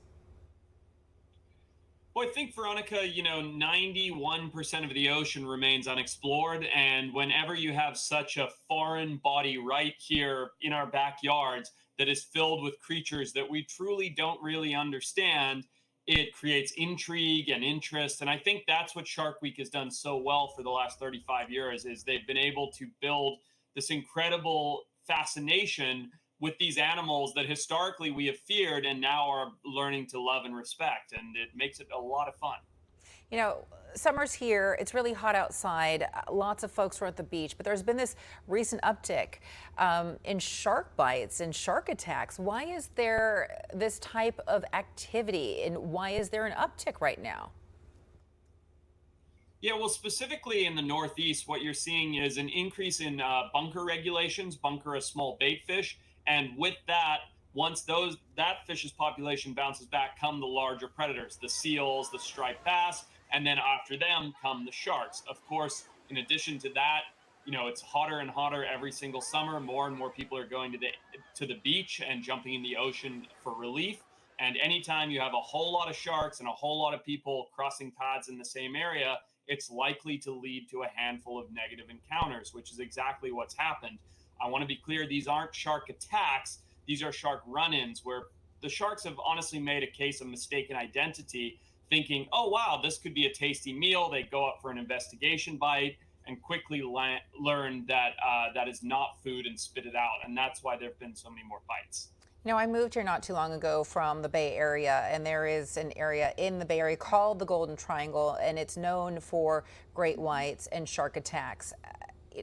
Well, I think, Veronica, 91% of the ocean remains unexplored. And whenever you have such a foreign body right here in our backyards that is filled with creatures that we truly don't really understand, it creates intrigue and interest. And I think that's what Shark Week has done so well for the last 35 years, is they've been able to build this incredible fascination with these animals that historically we have feared and now are learning to love and respect. And it makes it a lot of fun.
You know, summer's here. It's really hot outside. Lots of folks are at the beach, but there's been this recent uptick in shark bites and shark attacks. Why is there this type of activity, and why is there an uptick right now?
Yeah, well, specifically in the Northeast, what you're seeing is an increase in bunker regulations, bunker a small bait fish. And with that, once that fish's population bounces back, come the larger predators, the seals, the striped bass, and then after them come the sharks. Of course, in addition to that, it's hotter and hotter every single summer. More and more people are going to the beach and jumping in the ocean for relief. And anytime you have a whole lot of sharks and a whole lot of people crossing paths in the same area, it's likely to lead to a handful of negative encounters, which is exactly what's happened. I want to be clear, these aren't shark attacks. These are shark run-ins where the sharks have honestly made a case of mistaken identity, thinking, oh, wow, this could be a tasty meal. They go up for an investigation bite and quickly learn that that is not food and spit it out. And that's why there have been so many more bites.
I moved here not too long ago from the Bay Area, and there is an area in the Bay Area called the Golden Triangle, and it's known for great whites and shark attacks.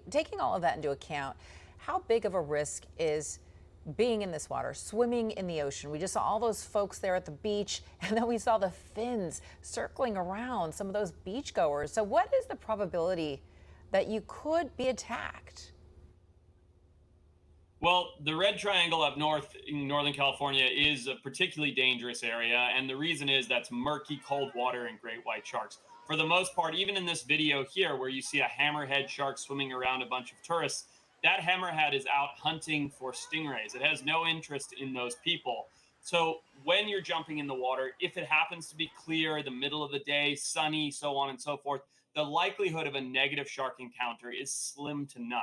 Taking all of that into account, how big of a risk is being in this water, swimming in the ocean? We just saw all those folks there at the beach, and then we saw the fins circling around some of those beachgoers. So what is the probability that you could be attacked?
Well, the Red Triangle up north in Northern California is a particularly dangerous area, and the reason is that's murky, cold water and great white sharks. For the most part, even in this video here, where you see a hammerhead shark swimming around a bunch of tourists, that hammerhead is out hunting for stingrays. It has no interest in those people. So when you're jumping in the water, if it happens to be clear, the middle of the day, sunny, so on and so forth, the likelihood of a negative shark encounter is slim to none.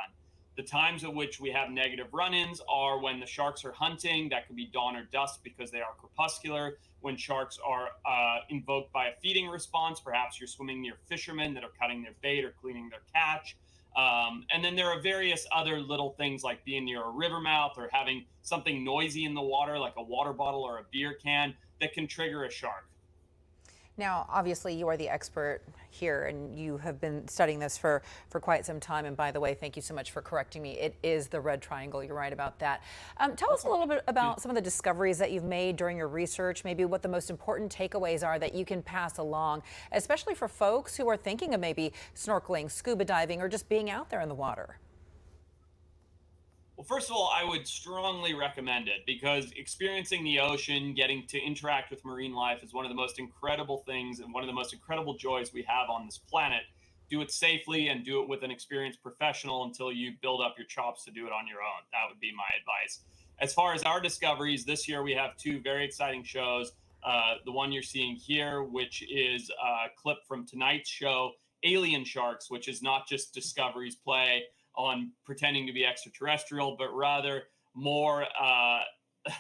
The times at which we have negative run-ins are when the sharks are hunting. That could be dawn or dusk because they are crepuscular. When sharks are invoked by a feeding response, perhaps you're swimming near fishermen that are cutting their bait or cleaning their catch. And then there are various other little things like being near a river mouth or having something noisy in the water, like a water bottle or a beer can, that can trigger a shark.
Now, obviously, you are the expert here, and you have been studying this for quite some time. And by the way, thank you so much for correcting me. It is the red triangle. You're right about that. Tell us a little bit about some of the discoveries that you've made during your research, maybe what the most important takeaways are that you can pass along, especially for folks who are thinking of maybe snorkeling, scuba diving, or just being out there in the water.
Well, first of all, I would strongly recommend it because experiencing the ocean, getting to interact with marine life is one of the most incredible things and one of the most incredible joys we have on this planet. Do it safely and do it with an experienced professional until you build up your chops to do it on your own. That would be my advice. As far as our discoveries, this year we have two very exciting shows. The one you're seeing here, which is a clip from tonight's show, Alien Sharks, which is not just Discovery's play on pretending to be extraterrestrial, but rather more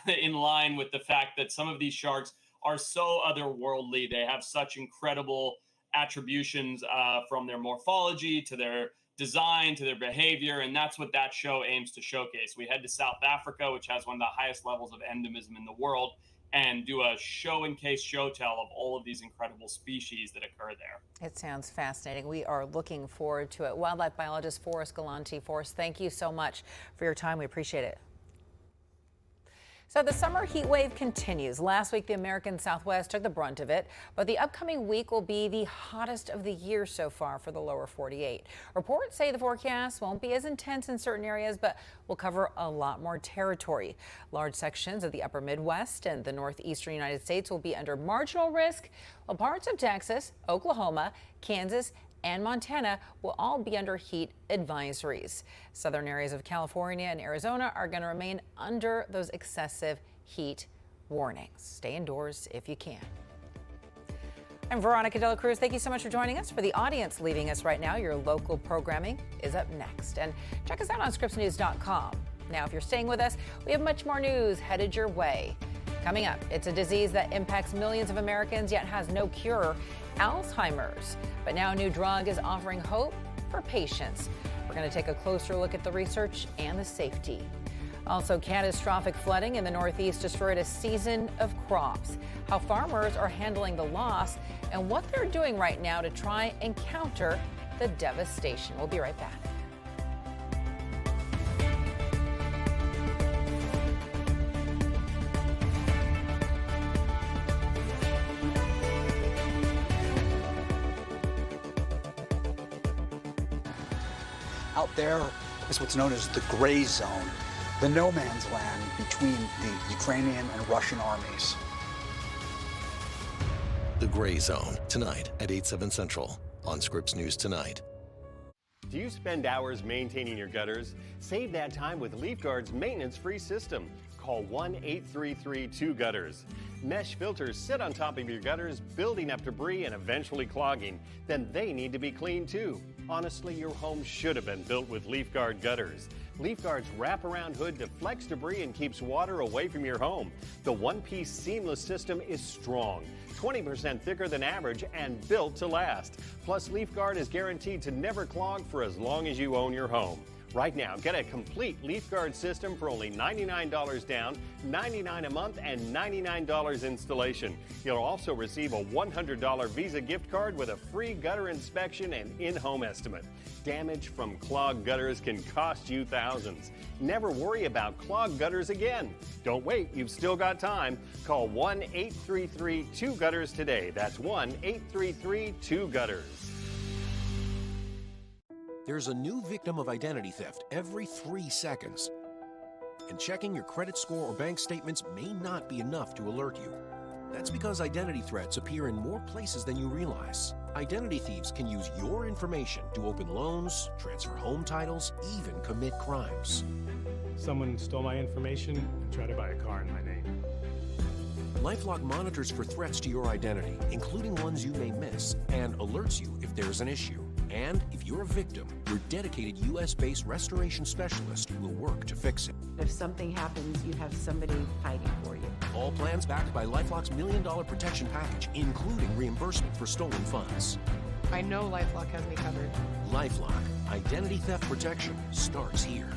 in line with the fact that some of these sharks are so otherworldly. They have such incredible attributions from their morphology to their design to their behavior, and that's what that show aims to showcase. We head to South Africa, which has one of the highest levels of endemism in the world, and do a show and case show tell of all of these incredible species that occur there.
It sounds fascinating. We are looking forward to it. Wildlife biologist Forrest Galanti. Forrest, thank you so much for your time. We appreciate it. So the summer heat wave continues. Last week, the American Southwest took the brunt of it, but the upcoming week will be the hottest of the year so far for the lower 48. Reports say the forecast won't be as intense in certain areas, but will cover a lot more territory. Large sections of the upper Midwest and the northeastern United States will be under marginal risk, while parts of Texas, Oklahoma, Kansas, and Montana will all be under heat advisories. Southern areas of California and Arizona are going to remain under those excessive heat warnings. Stay indoors if you can. I'm Veronica De La Cruz. Thank you so much for joining us. For the audience leaving us right now, your local programming is up next. And check us out on ScripsNews.com. Now, if you're staying with us, we have much more news headed your way. Coming up, it's a disease that impacts millions of Americans yet has no cure, Alzheimer's. But now a new drug is offering hope for patients. We're going to take a closer look at the research and the safety. Also, catastrophic flooding in the Northeast destroyed a season of crops. How farmers are handling the loss and what they're doing right now to try and counter the devastation. We'll be right back.
Out there is what's known as the gray zone, the no man's land between the Ukrainian and Russian armies.
The Gray Zone, tonight at 8/7 Central on Scripps News Tonight.
Do you spend hours maintaining your gutters? Save that time with LeafGuard's maintenance-free system. Call 1-833-2-GUTTERS. Mesh filters sit on top of your gutters, building up debris and eventually clogging. Then they need to be cleaned too. Honestly, your home should have been built with LeafGuard gutters. LeafGuard's wraparound hood deflects debris and keeps water away from your home. The one-piece seamless system is strong, 20% thicker than average, and built to last. Plus, LeafGuard is guaranteed to never clog for as long as you own your home. Right now, get a complete LeafGuard system for only $99 down, $99 a month, and $99 installation. You'll also receive a $100 Visa gift card with a free gutter inspection and in-home estimate. Damage from clogged gutters can cost you thousands. Never worry about clogged gutters again. Don't wait, you've still got time. Call 1-833-2-GUTTERS today. That's 1-833-2-GUTTERS.
There's a new victim of identity theft every 3 seconds. And checking your credit score or bank statements may not be enough to alert you. That's because identity threats appear in more places than you realize. Identity thieves can use your information to open loans, transfer home titles, even commit crimes.
Someone stole my information and tried to buy a car in my name.
LifeLock monitors for threats to your identity, including ones you may miss, and alerts you if there's an issue. And if you're a victim, your dedicated U.S.-based restoration specialist will work to fix it.
If something happens, you have somebody fighting for you.
All plans backed by LifeLock's $1 Million Protection Package, including reimbursement for stolen funds.
I know LifeLock has me covered.
LifeLock, identity theft protection starts here.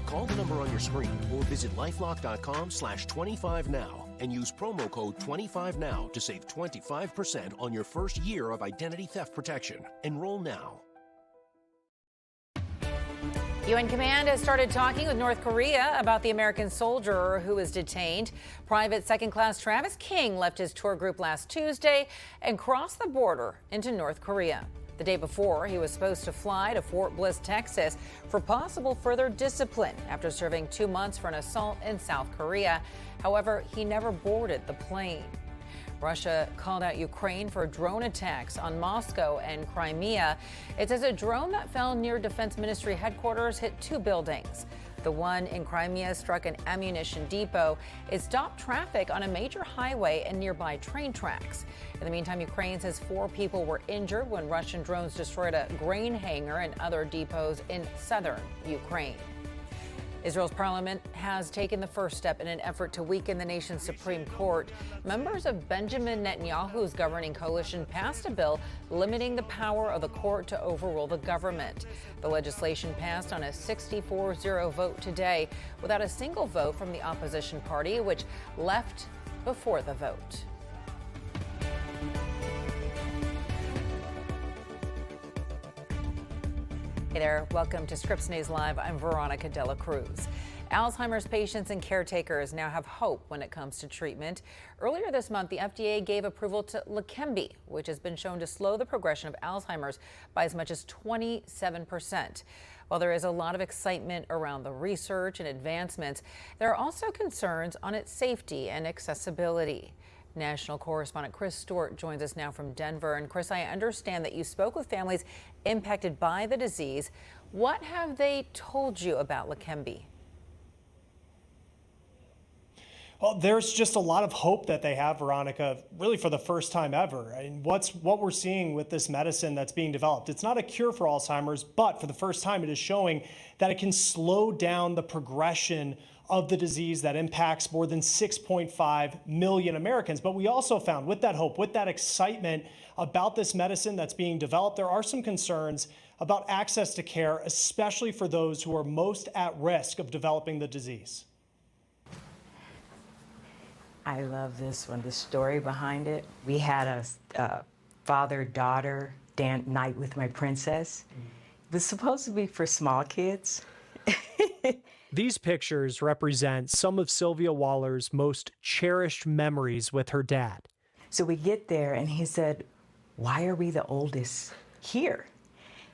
Call the number on your screen or visit lifelock.com/25now and use promo code 25now to save 25% on your first year of identity theft protection. Enroll now.
UN Command has started talking with North Korea about the American soldier who was detained. Private Second Class Travis King left his tour group last Tuesday and crossed the border into North Korea. The day before, he was supposed to fly to Fort Bliss, Texas, for possible further discipline after serving 2 months for an assault in South Korea. However, he never boarded the plane. Russia called out Ukraine for drone attacks on Moscow and Crimea. It says a drone that fell near Defense Ministry headquarters hit 2 buildings. The one in Crimea struck an ammunition depot. It stopped traffic on a major highway and nearby train tracks. In the meantime, Ukraine says 4 people were injured when Russian drones destroyed a grain hangar and other depots in southern Ukraine. Israel's parliament has taken the first step in an effort to weaken the nation's Supreme Court. Members of Benjamin Netanyahu's governing coalition passed a bill limiting the power of the court to overrule the government. The legislation passed on a 64-0 vote today, without a single vote from the opposition party, which left before the vote. Hey there, welcome to Scripps News Live. I'm Veronica Dela Cruz. Alzheimer's patients and caretakers now have hope when it comes to treatment. Earlier this month, the FDA gave approval to Leqembi, which has been shown to slow the progression of Alzheimer's by as much as 27%. While there is a lot of excitement around the research and advancements, there are also concerns on its safety and accessibility. National correspondent Chris Stewart joins us now from Denver. And Chris, I understand that you spoke with families impacted by the disease. What have they told you about Leqembi?
Well, there's just a lot of hope that they have, Veronica, really for the first time ever. And what we're seeing with this medicine that's being developed, it's not a cure for Alzheimer's, but for the first time it is showing that it can slow down the progression of the disease that impacts more than 6.5 million Americans. But we also found with that hope, with that excitement about this medicine that's being developed, there are some concerns about access to care, especially for those who are most at risk of developing the disease.
I love this one, the story behind it. We had a father-daughter night with my princess. It was supposed to be for small kids.
These pictures represent some of Sylvia Waller's most cherished memories with her dad.
So we get there and he said, "Why are we the oldest here?"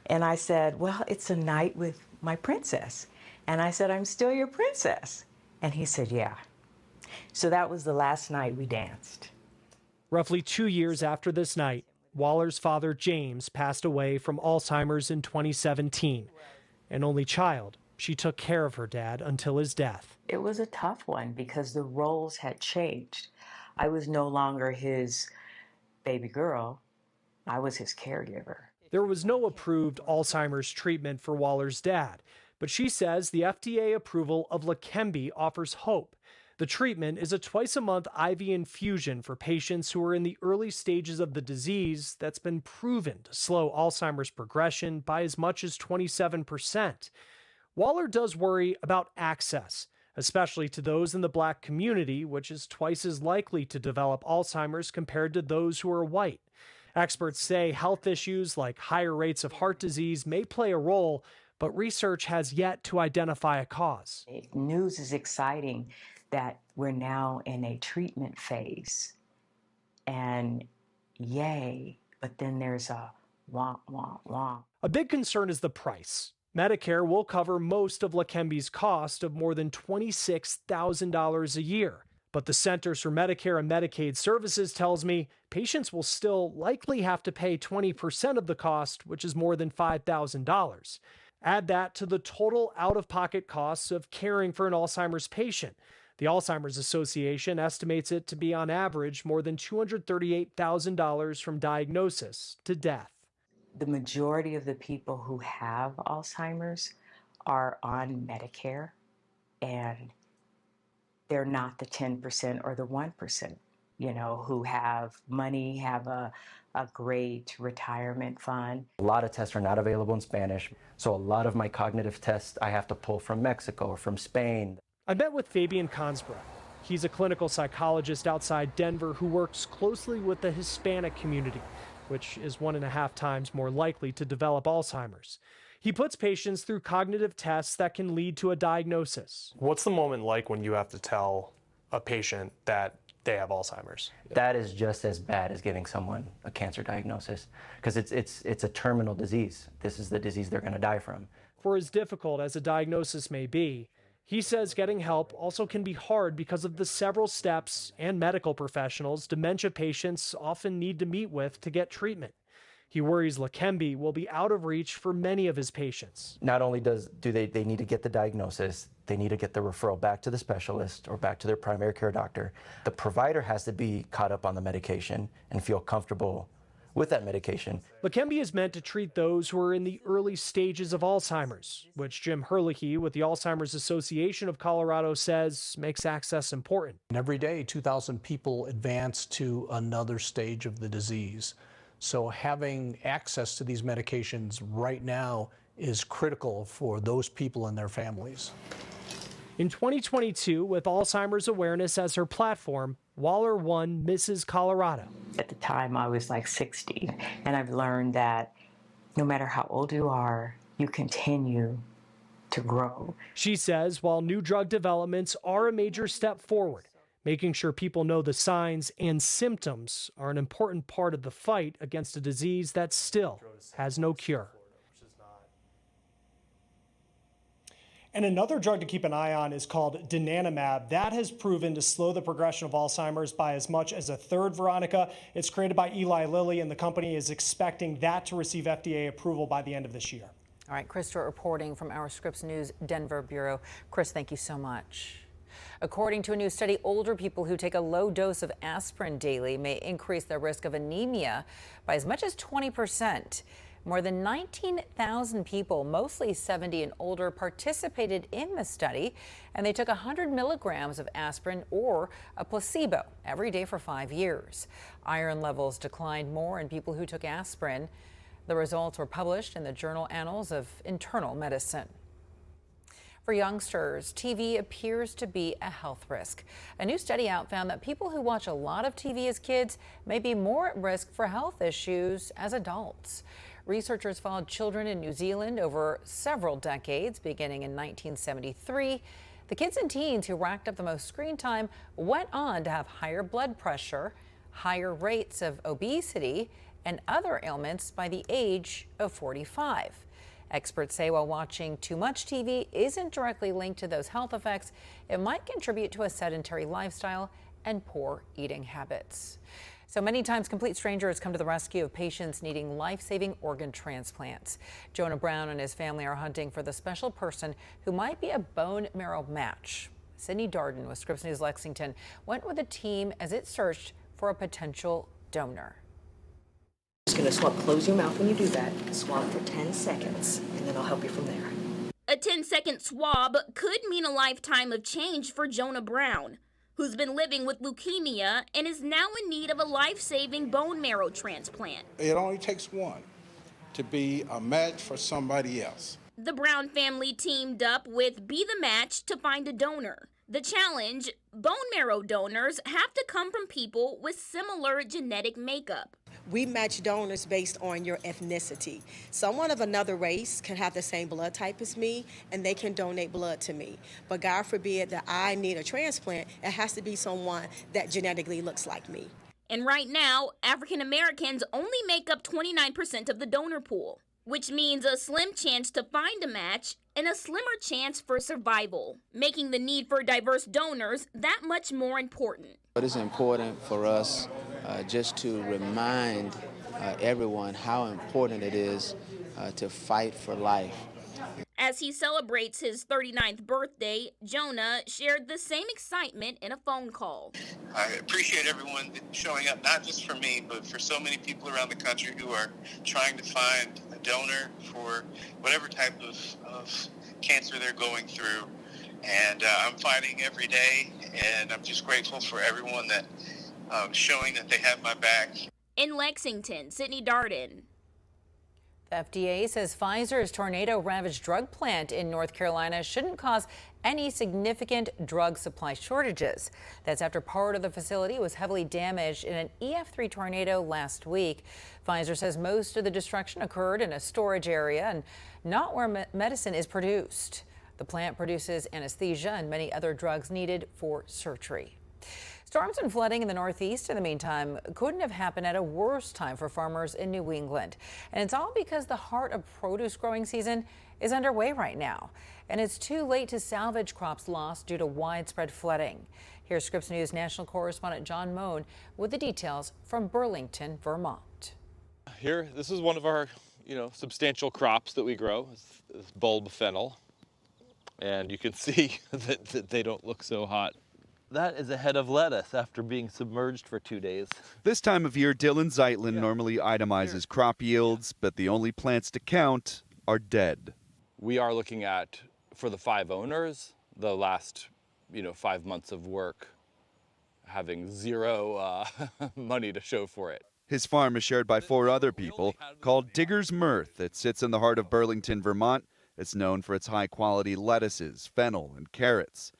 And I said, "Well, it's a night with my princess." And I said, "I'm still your princess." And he said, "Yeah." So that was the last night we danced.
Roughly 2 years after this night, Waller's father, James, passed away from Alzheimer's in 2017. An only child, she took care of her dad until his death.
It was a tough one because the roles had changed. I was no longer his baby girl. I was his caregiver.
There was no approved Alzheimer's treatment for Waller's dad, but she says the FDA approval of Leqembi offers hope. The treatment is a twice-a-month IV infusion for patients who are in the early stages of the disease that's been proven to slow Alzheimer's progression by as much as 27%. Waller does worry about access, especially to those in the Black community, which is twice as likely to develop Alzheimer's compared to those who are white. Experts say health issues like higher rates of heart disease may play a role, but research has yet to identify a cause.
News is exciting that we're now in a treatment phase, and yay, but then there's a womp, womp, womp.
A big concern is the price. Medicare will cover most of Leqembi's cost of more than $26,000 a year.
But the Centers for Medicare and Medicaid Services tells me patients will still likely have to pay 20% of the cost, which is more than $5,000. Add that to the total out-of-pocket costs of caring for an Alzheimer's patient. The Alzheimer's Association estimates it to be on average more than $238,000 from diagnosis to death.
The majority of the people who have Alzheimer's are on Medicare, and they're not the 10% or the 1%, who have money, have a great retirement fund.
A lot of tests are not available in Spanish, so a lot of my cognitive tests I have to pull from Mexico or from Spain.
I met with Fabian Consbrough. He's a clinical psychologist outside Denver who works closely with the Hispanic community, which is 1.5 times more likely to develop Alzheimer's. He puts patients through cognitive tests that can lead to a diagnosis.
What's the moment like when you have to tell a patient that they have Alzheimer's?
That is just as bad as giving someone a cancer diagnosis, because it's a terminal disease. This is the disease they're going to die from.
For as difficult as a diagnosis may be, he says getting help also can be hard because of the several steps and medical professionals dementia patients often need to meet with to get treatment. He worries Leqembi will be out of reach for many of his patients.
Not only do they need to get the diagnosis, they need to get the referral back to the specialist or back to their primary care doctor. The provider has to be caught up on the medication and feel comfortable with that medication.
Leqembi is meant to treat those who are in the early stages of Alzheimer's, which Jim Herlihy with the Alzheimer's Association of Colorado says makes access important.
And every day, 2,000 people advance to another stage of the disease. So having access to these medications right now is critical for those people and their families.
In 2022, with Alzheimer's awareness as her platform, Waller won Mrs. Colorado.
At the time, I was like 60, and I've learned that no matter how old you are, you continue to grow.
She says while new drug developments are a major step forward, making sure people know the signs and symptoms are an important part of the fight against a disease that still has no cure. And another drug to keep an eye on is called donanemab. That has proven to slow the progression of Alzheimer's by as much as a third, Veronica. It's created by Eli Lilly, and the company is expecting that to receive FDA approval by the end of this year.
All right, Chris Stewart reporting from our Scripps News Denver bureau. Chris, thank you so much. According to a new study, older people who take a low dose of aspirin daily may increase their risk of anemia by as much as 20%. More than 19,000 people, mostly 70 and older, participated in the study, and they took 100 milligrams of aspirin or a placebo every day for 5 years. Iron levels declined more in people who took aspirin. The results were published in the journal Annals of Internal Medicine. For youngsters, TV appears to be a health risk. A new study out found that people who watch a lot of TV as kids may be more at risk for health issues as adults. Researchers followed children in New Zealand over several decades, beginning in 1973. The kids and teens who racked up the most screen time went on to have higher blood pressure, higher rates of obesity, and other ailments by the age of 45. Experts say while watching too much TV isn't directly linked to those health effects, it might contribute to a sedentary lifestyle and poor eating habits. So many times, complete strangers come to the rescue of patients needing life-saving organ transplants. Jonah Brown and his family are hunting for the special person who might be a bone marrow match. Sydney Darden with Scripps News Lexington went with a team as it searched for a potential donor.
Just going to swab. Close your mouth when you do that. Swab for 10 seconds, and then I'll help you from there.
A 10-second swab could mean a lifetime of change for Jonah Brown, who's been living with leukemia and is now in need of a life-saving bone marrow transplant.
It only takes one to be a match for somebody else.
The Brown family teamed up with Be the Match to find a donor. The challenge, bone marrow donors have to come from people with similar genetic makeup.
We match donors based on your ethnicity. Someone of another race can have the same blood type as me, and they can donate blood to me. But God forbid that I need a transplant, it has to be someone that genetically looks like me.
And right now, African Americans only make up 29% of the donor pool. which means a slim chance to find a match and a slimmer chance for survival, making the need for diverse donors that much more important.
It is important for us just to remind everyone how important it is to fight for life.
As he celebrates his 39th birthday, Jonah shared the same excitement in a phone call.
I appreciate everyone showing up, not just for me, but for so many people around the country who are trying to find a donor for whatever type of cancer they're going through. And I'm fighting every day, and I'm just grateful for everyone that showing that they have my back.
In Lexington, Sydney Darden.
The FDA says Pfizer's tornado-ravaged drug plant in North Carolina shouldn't cause any significant drug supply shortages. That's after part of the facility was heavily damaged in an EF3 tornado last week. Pfizer says most of the destruction occurred in a storage area and not where medicine is produced. The plant produces anesthesia and many other drugs needed for surgery. Storms and flooding in the Northeast, in the meantime, couldn't have happened at a worse time for farmers in New England. And it's all because the heart of produce growing season is underway right now. And it's too late to salvage crops lost due to widespread flooding. Here's Scripps News national correspondent John Moan with the details from Burlington, Vermont.
Here, this is one of our, substantial crops that we grow, is bulb fennel. And you can see that they don't look so hot. That is a head of lettuce after being submerged for 2 days.
This time of year, Dylan Zeitlin normally itemizes crop yields, but the only plants to count are dead.
We are looking at, for the 5 owners, the last, 5 months of work, having zero money to show for it.
His farm is shared by 4 other people, called Digger's Mirth. It sits in the heart of Burlington, Vermont. It's known for its high-quality lettuces, fennel, and carrots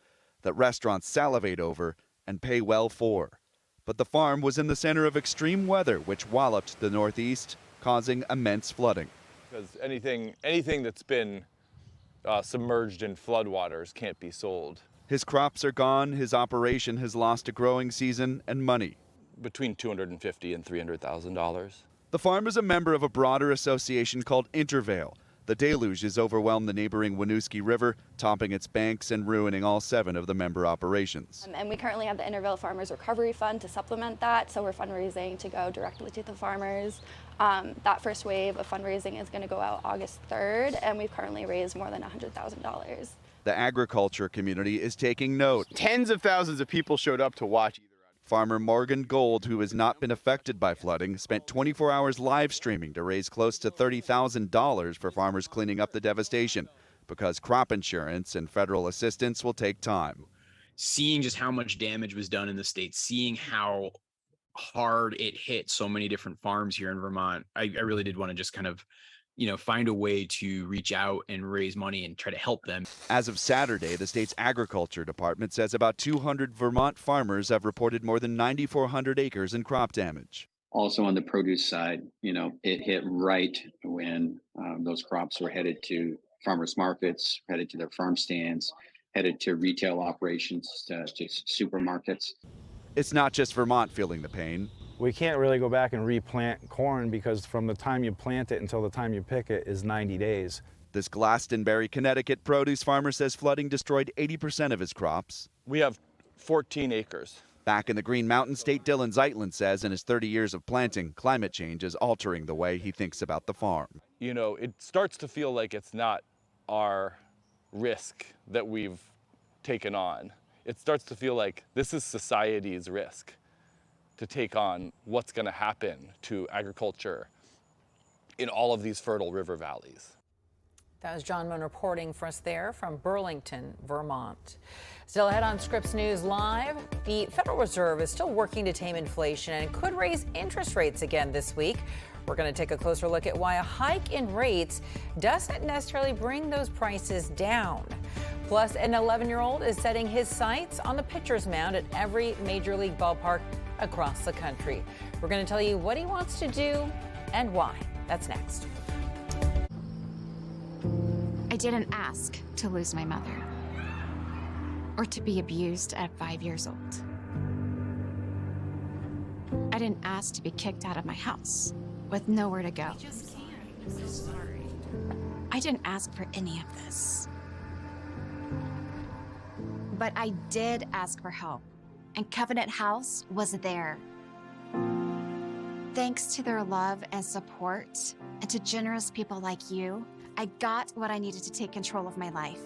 that restaurants salivate over and pay well for. But the farm was in the center of extreme weather, which walloped the Northeast, causing immense flooding.
Because anything that's been submerged in floodwaters can't be sold.
His crops are gone, his operation has lost a growing season and money.
Between $250,000 and $300,000.
The farm is a member of a broader association called Intervale. The deluge has overwhelmed the neighboring Winooski River, topping its banks and ruining all 7 of the member operations.
And we currently have the Intervale Farmers Recovery Fund to supplement that, so we're fundraising to go directly to the farmers. That first wave of fundraising is going to go out August 3rd, and we've currently raised more than $100,000.
The agriculture community is taking note.
Tens of thousands of people showed up to watch.
Farmer Morgan Gold, who has not been affected by flooding, spent 24 hours live streaming to raise close to $30,000 for farmers cleaning up the devastation, because crop insurance and federal assistance will take time.
Seeing just how much damage was done in the state, seeing how hard it hit so many different farms here in Vermont, I really did want to just kind of find a way to reach out and raise money and try to help them.
As of Saturday, the state's agriculture department says about 200 Vermont farmers have reported more than 9,400 acres in crop damage.
Also on the produce side, it hit right when those crops were headed to farmers markets, headed to their farm stands, headed to retail operations, to supermarkets.
It's not just Vermont feeling the pain.
We can't really go back and replant corn because from the time you plant it until the time you pick it is 90 days.
This Glastonbury, Connecticut produce farmer says flooding destroyed 80% of his crops.
We have 14 acres.
Back in the Green Mountain State, Dylan Zeitlin says in his 30 years of planting, climate change is altering the way he thinks about the farm.
It starts to feel like it's not our risk that we've taken on. It starts to feel like this is society's risk to take on what's going to happen to agriculture in all of these fertile river valleys.
That was John Moan reporting for us there from Burlington, Vermont. Still ahead on Scripps News Live, the Federal Reserve is still working to tame inflation and could raise interest rates again this week. We're going to take a closer look at why a hike in rates doesn't necessarily bring those prices down. Plus, an 11-year-old is setting his sights on the pitcher's mound at every major league ballpark across the country. We're going to tell you what he wants to do and why. That's next.
I didn't ask to lose my mother or to be abused at 5 years old. I didn't ask to be kicked out of my house with nowhere to go.
I'm so sorry.
I didn't ask for any of this. But I did ask for help, and Covenant House was there. Thanks to their love and support, and to generous people like you, I got what I needed to take control of my life.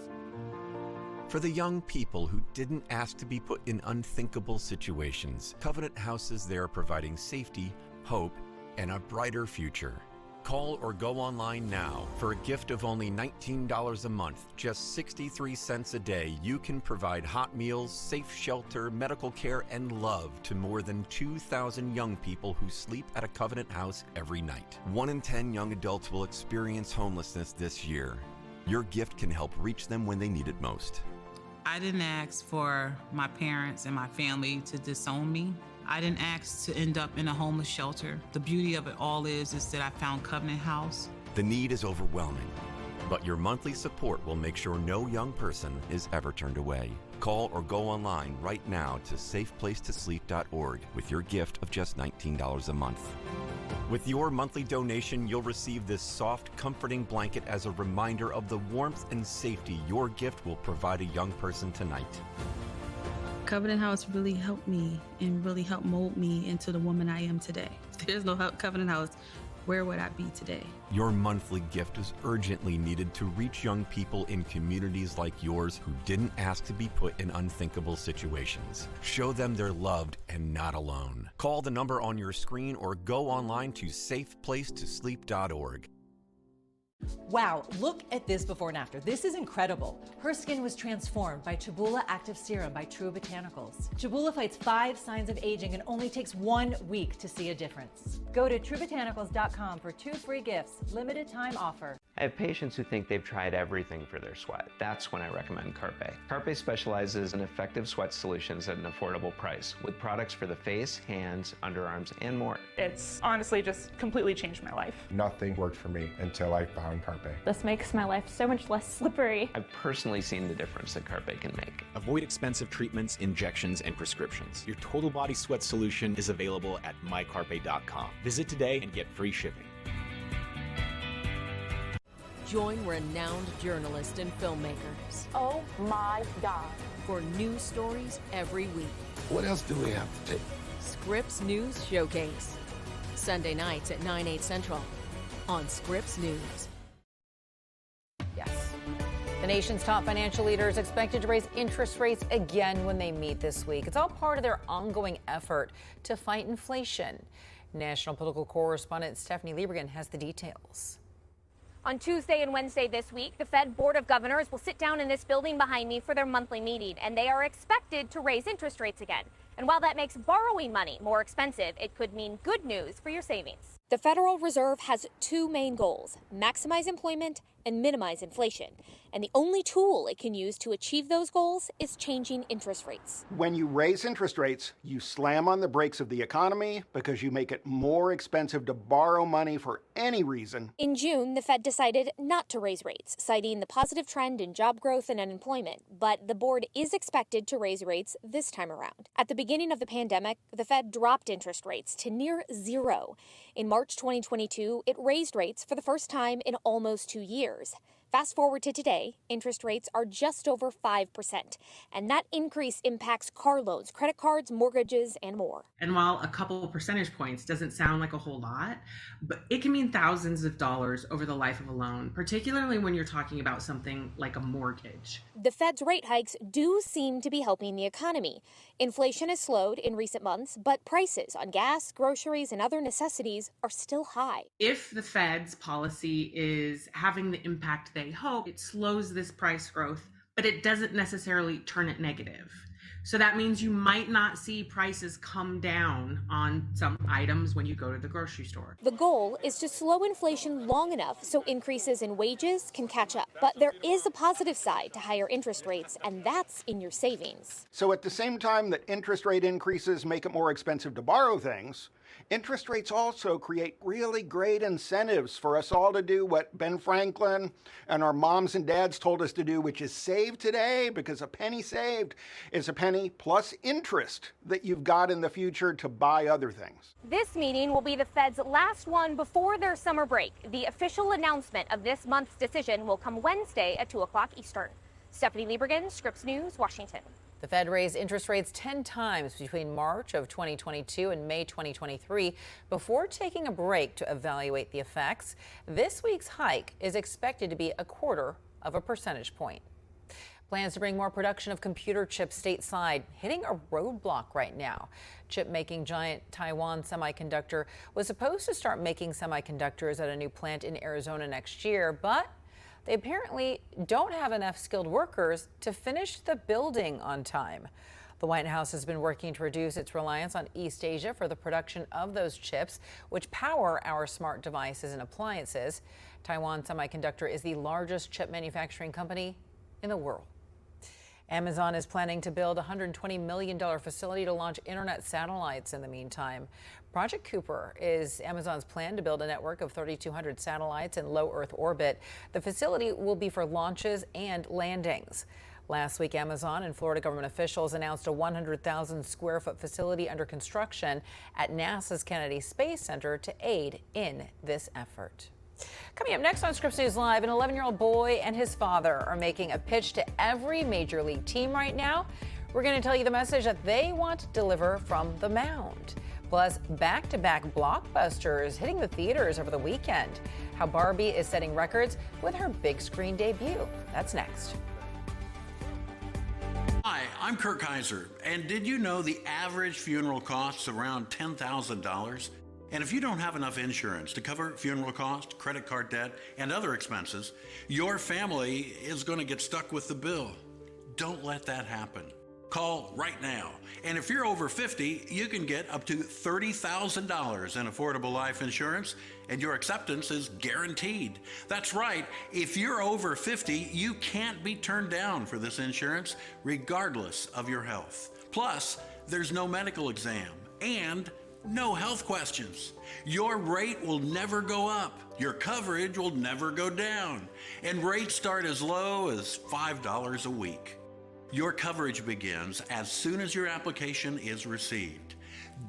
For the young people who didn't ask to be put in unthinkable situations, Covenant House is there providing safety, hope, and a brighter future. Call or go online now. For a gift of only $19 a month, just 63 cents a day, you can provide hot meals, safe shelter, medical care, and love to more than 2,000 young people who sleep at a Covenant House every night. 1 in 10 young adults will experience homelessness this year. Your gift can help reach them when they need it most.
I didn't ask for my parents and my family to disown me. I didn't ask to end up in a homeless shelter. The beauty of it all is that I found Covenant House.
The need is overwhelming, but your monthly support will make sure no young person is ever turned away. Call or go online right now to safeplacetosleep.org with your gift of just $19 a month. With your monthly donation, you'll receive this soft, comforting blanket as a reminder of the warmth and safety your gift will provide a young person tonight.
Covenant House really helped me and really helped mold me into the woman I am today. If there's no Covenant House, where would I be today?
Your monthly gift is urgently needed to reach young people in communities like yours who didn't ask to be put in unthinkable situations. Show them they're loved and not alone. Call the number on your screen or go online to safeplacetosleep.org.
Wow, look at this before and after. This is incredible. Her skin was transformed by Chibula Active Serum by True Botanicals. Chibula fights 5 signs of aging and only takes 1 week to see a difference. Go to truebotanicals.com for 2 free gifts. Limited time offer.
I have patients who think they've tried everything for their sweat. That's when I recommend Carpe. Carpe specializes in effective sweat solutions at an affordable price with products for the face, hands, underarms, and more.
It's honestly just completely changed my life.
Nothing worked for me until I found Carpe.
This makes my life so much less slippery.
I've personally seen the difference that Carpe can make.
Avoid expensive treatments, injections, and prescriptions. Your total body sweat solution is available at mycarpe.com. Visit today and get free shipping.
Join renowned journalists and filmmakers.
Oh my God.
For news stories every week.
What else do we have to do?
Scripps News Showcase. Sunday nights at 9/8 Central on Scripps News.
Yes. The nation's top financial leaders expected to raise interest rates again when they meet this week. It's all part of their ongoing effort to fight inflation. National political correspondent Stephanie Liebergen has the details.
On Tuesday and Wednesday this week, the Fed Board of Governors will sit down in this building behind me for their monthly meeting, and they are expected to raise interest rates again. And while that makes borrowing money more expensive, it could mean good news for your savings. The Federal Reserve has 2 main goals: maximize employment and minimize inflation. And the only tool it can use to achieve those goals is changing interest rates.
When you raise interest rates, you slam on the brakes of the economy because you make it more expensive to borrow money for any reason.
In June, the Fed decided not to raise rates, citing the positive trend in job growth and unemployment. But the board is expected to raise rates this time around. At the beginning of the pandemic, the Fed dropped interest rates to near zero. In March 2022, it raised rates for the first time in almost 2 years. Fast forward to today, interest rates are just over 5%, and that increase impacts car loans, credit cards, mortgages, and more.
And while a couple of percentage points doesn't sound like a whole lot, but it can mean thousands of dollars over the life of a loan, particularly when you're talking about something like a mortgage.
The Fed's rate hikes do seem to be helping the economy. Inflation has slowed in recent months, but prices on gas, groceries, and other necessities are still high.
If the Fed's policy is having the impact they hope, it slows this price growth, but it doesn't necessarily turn it negative. So that means you might not see prices come down on some items when you go to the grocery store.
The goal is to slow inflation long enough so increases in wages can catch up. But there is a positive side to higher interest rates, and that's in your savings.
So at the same time that interest rate increases make it more expensive to borrow things, Interest rates also create really great incentives for us all to do what Ben Franklin and our moms and dads told us to do, which is save today, because a penny saved is a penny plus interest that you've got in the future to buy other things.
This meeting will be the Fed's last one before their summer break. The official announcement of this month's decision will come Wednesday at 2 o'clock Eastern. Stephanie Liebergen, Scripps News, Washington.
The Fed raised interest rates 10 times between March of 2022 and May 2023 before taking a break to evaluate the effects. This week's hike is expected to be 0.25 percentage point. Plans to bring more production of computer chips stateside hitting a roadblock right now. Chip-making giant Taiwan Semiconductor was supposed to start making semiconductors at a new plant in Arizona next year, but they apparently don't have enough skilled workers to finish the building on time. The White House has been working to reduce its reliance on East Asia for the production of those chips, which power our smart devices and appliances. Taiwan Semiconductor is the largest chip manufacturing company in the world. Amazon is planning to build a $120 million facility to launch internet satellites in the meantime. Project Cooper is Amazon's plan to build a network of 3,200 satellites in low Earth orbit. The facility will be for launches and landings. Last week, Amazon and Florida government officials announced a 100,000 square foot facility under construction at NASA's Kennedy Space Center to aid in this effort. Coming up next on Scripps News Live, an 11-year-old boy and his father are making a pitch to every major league team right now. We're going to tell you the message that they want to deliver from the mound. Plus, back-to-back blockbusters hitting the theaters over the weekend. How Barbie is setting records with her big screen debut. That's next.
Hi, I'm Kirk Kaiser, and did you know the average funeral costs around $10,000? And if you don't have enough insurance to cover funeral costs, credit card debt, and other expenses, your family is going to get stuck with the bill. Don't let that happen. Call right now. And if you're over 50, you can get up to $30,000 in affordable life insurance, and your acceptance is guaranteed. That's right. If you're over 50, you can't be turned down for this insurance, regardless of your health. Plus, there's no medical exam and no health questions. Your rate will never go up. Your coverage will never go down. And rates start as low as $5 a week. Your coverage begins as soon as your application is received.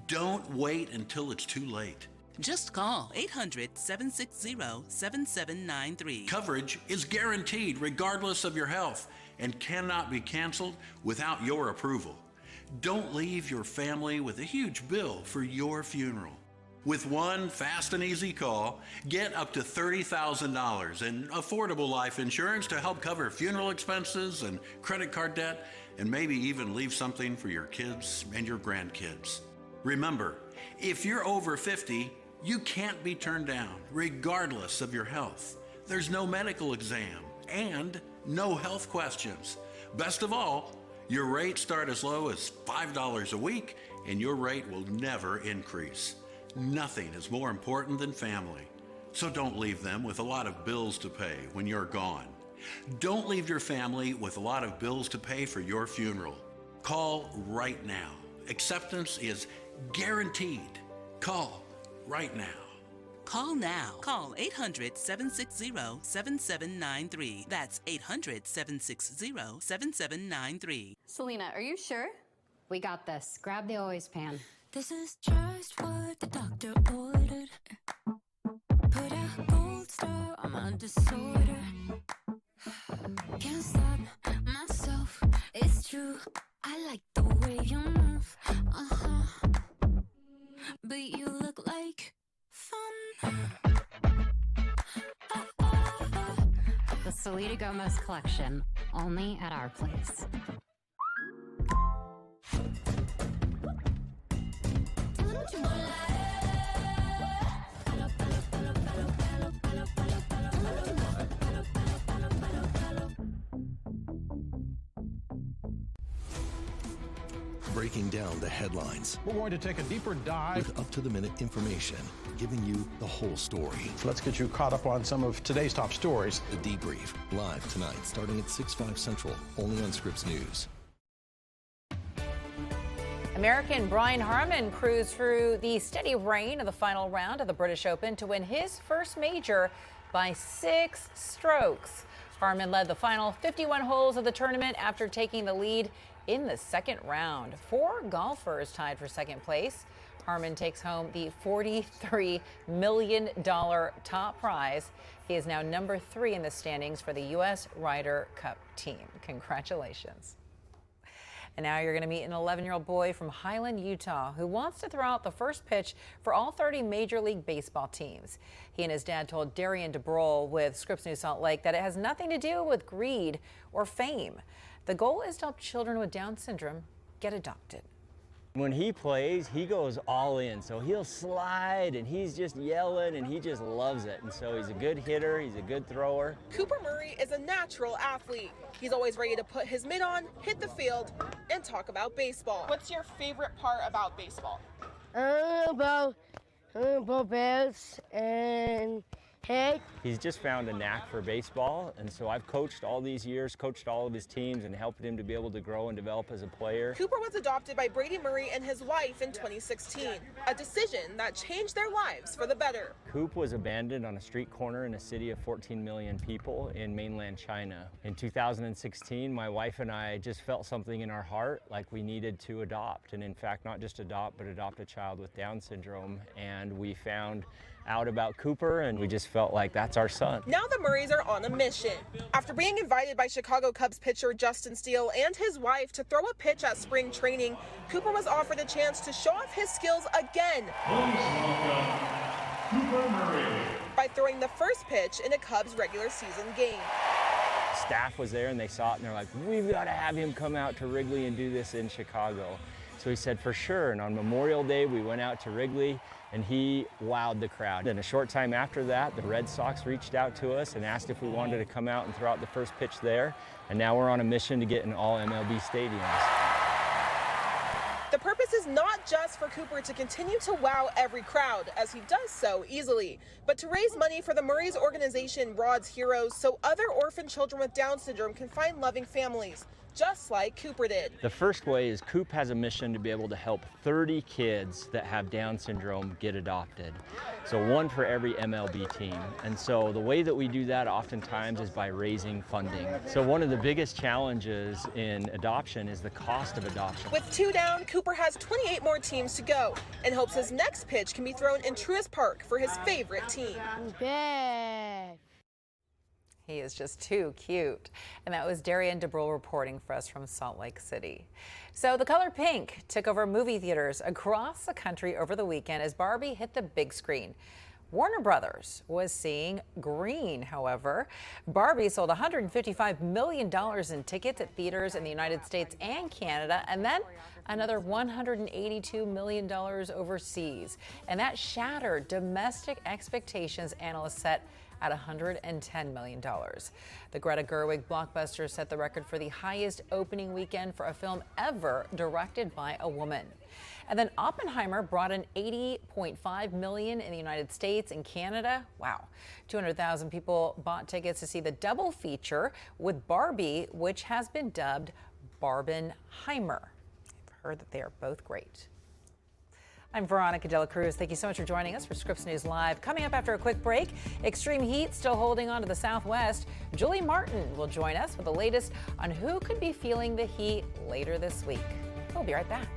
Don't wait until it's too late.
Just call 800-760-7793.
Coverage is guaranteed regardless of your health and cannot be canceled without your approval. Don't leave your family with a huge bill for your funeral. With one fast and easy call, get up to $30,000 in affordable life insurance to help cover funeral expenses and credit card debt, and maybe even leave something for your kids and your grandkids. Remember, if you're over 50, you can't be turned down, regardless of your health. There's no medical exam and no health questions. Best of all, your rates start as low as $5 a week, and your rate will never increase. Nothing is more important than family. So don't leave them with a lot of bills to pay when you're gone. Don't leave your family with a lot of bills to pay for your funeral. Call right now. Acceptance is guaranteed. Call right now.
Call now. Call 800-760-7793. That's 800-760-7793.
Selena, are you sure? We got this. Grab the always pan.
This is just what the doctor ordered. Put a gold star on my disorder. Can't stop myself, it's true. I like the way you move, but you look like fun.
The Selena Gomez collection, only at our place.
Breaking down the headlines.
We're going to take a deeper dive
with up-to-the-minute information, giving you the whole story.
Let's get you caught up on some of today's top stories.
The Debrief, live tonight, starting at 6/5 Central, only on Scripps News.
American Brian Harman cruised through the steady rain of the final round of the British Open to win his first major by 6 strokes. Harman led the final 51 holes of the tournament after taking the lead in the second round. 4 golfers tied for second place. Harman takes home the $43 million top prize. He is now number 3 in the standings for the U.S. Ryder Cup team. Congratulations. And now you're going to meet an 11-year-old boy from Highland, Utah, who wants to throw out the first pitch for all 30 Major League Baseball teams. He and his dad told Darian DeBrol with Scripps News Salt Lake that it has nothing to do with greed or fame. The goal is to help children with Down syndrome get adopted.
When he plays, he goes all in. So he'll slide and he's just yelling and he just loves it. And so he's a good hitter, he's a good thrower.
Cooper Murray is a natural athlete. He's always ready to put his mitt on, hit the field, and talk about baseball. What's your favorite part about baseball?
About bats and hit.
He's just found a knack for baseball, and so I've coached all these years, coached all of his teams, and helped him to be able to grow and develop as a player.
Cooper was adopted by Brady Murray and his wife in 2016, a decision that changed their lives for the better.
Coop was abandoned on a street corner in a city of 14 million people in mainland China. In 2016, my wife and I just felt something in our heart like we needed to adopt, and in fact, not just adopt, but adopt a child with Down syndrome, and we found out about Cooper, and we just felt like that's our son.
Now the Murrays are on a mission. After being invited by Chicago Cubs pitcher Justin Steele and his wife to throw a pitch at spring training, Cooper was offered a chance to show off his skills again by throwing the first pitch in a Cubs regular season game.
Staff was there and they saw it and they're like, we've got to have him come out to Wrigley and do this in Chicago. So he said, for sure. And on Memorial Day, we went out to Wrigley and he wowed the crowd. And a short time after that, the Red Sox reached out to us and asked if we wanted to come out and throw out the first pitch there. And now we're on a mission to get in all MLB stadiums.
The purpose is not just for Cooper to continue to wow every crowd, as he does so easily, but to raise money for the Murray's organization, Rod's Heroes, so other orphan children with Down syndrome can find loving families, just like Cooper did.
The first way is Coop has a mission to be able to help 30 kids that have Down syndrome get adopted. So 1 for every MLB team. And so the way that we do that oftentimes is by raising funding. So one of the biggest challenges in adoption is the cost of adoption.
With 2 down, Cooper has 28 more teams to go and hopes his next pitch can be thrown in Truist Park for his favorite team.
He is just too cute. And that was Darian DeBrol reporting for us from Salt Lake City. So the color pink took over movie theaters across the country over the weekend as Barbie hit the big screen. Warner Brothers was seeing green, however. Barbie sold $155 million in tickets at theaters in the United States and Canada, and then another $182 million overseas. And that shattered domestic expectations analysts set at $110 million. The Greta Gerwig blockbuster set the record for the highest opening weekend for a film ever directed by a woman. And then Oppenheimer brought in $80.5 million in the United States and Canada. Wow. 200,000 people bought tickets to see the double feature with Barbie, which has been dubbed Barbenheimer. I've heard that they are both great. I'm Veronica De La Cruz. Thank you so much for joining us for Scripps News Live. Coming up after a quick break, extreme heat still holding on to the Southwest. Julie Martin will join us with the latest on who could be feeling the heat later this week. We'll be right back.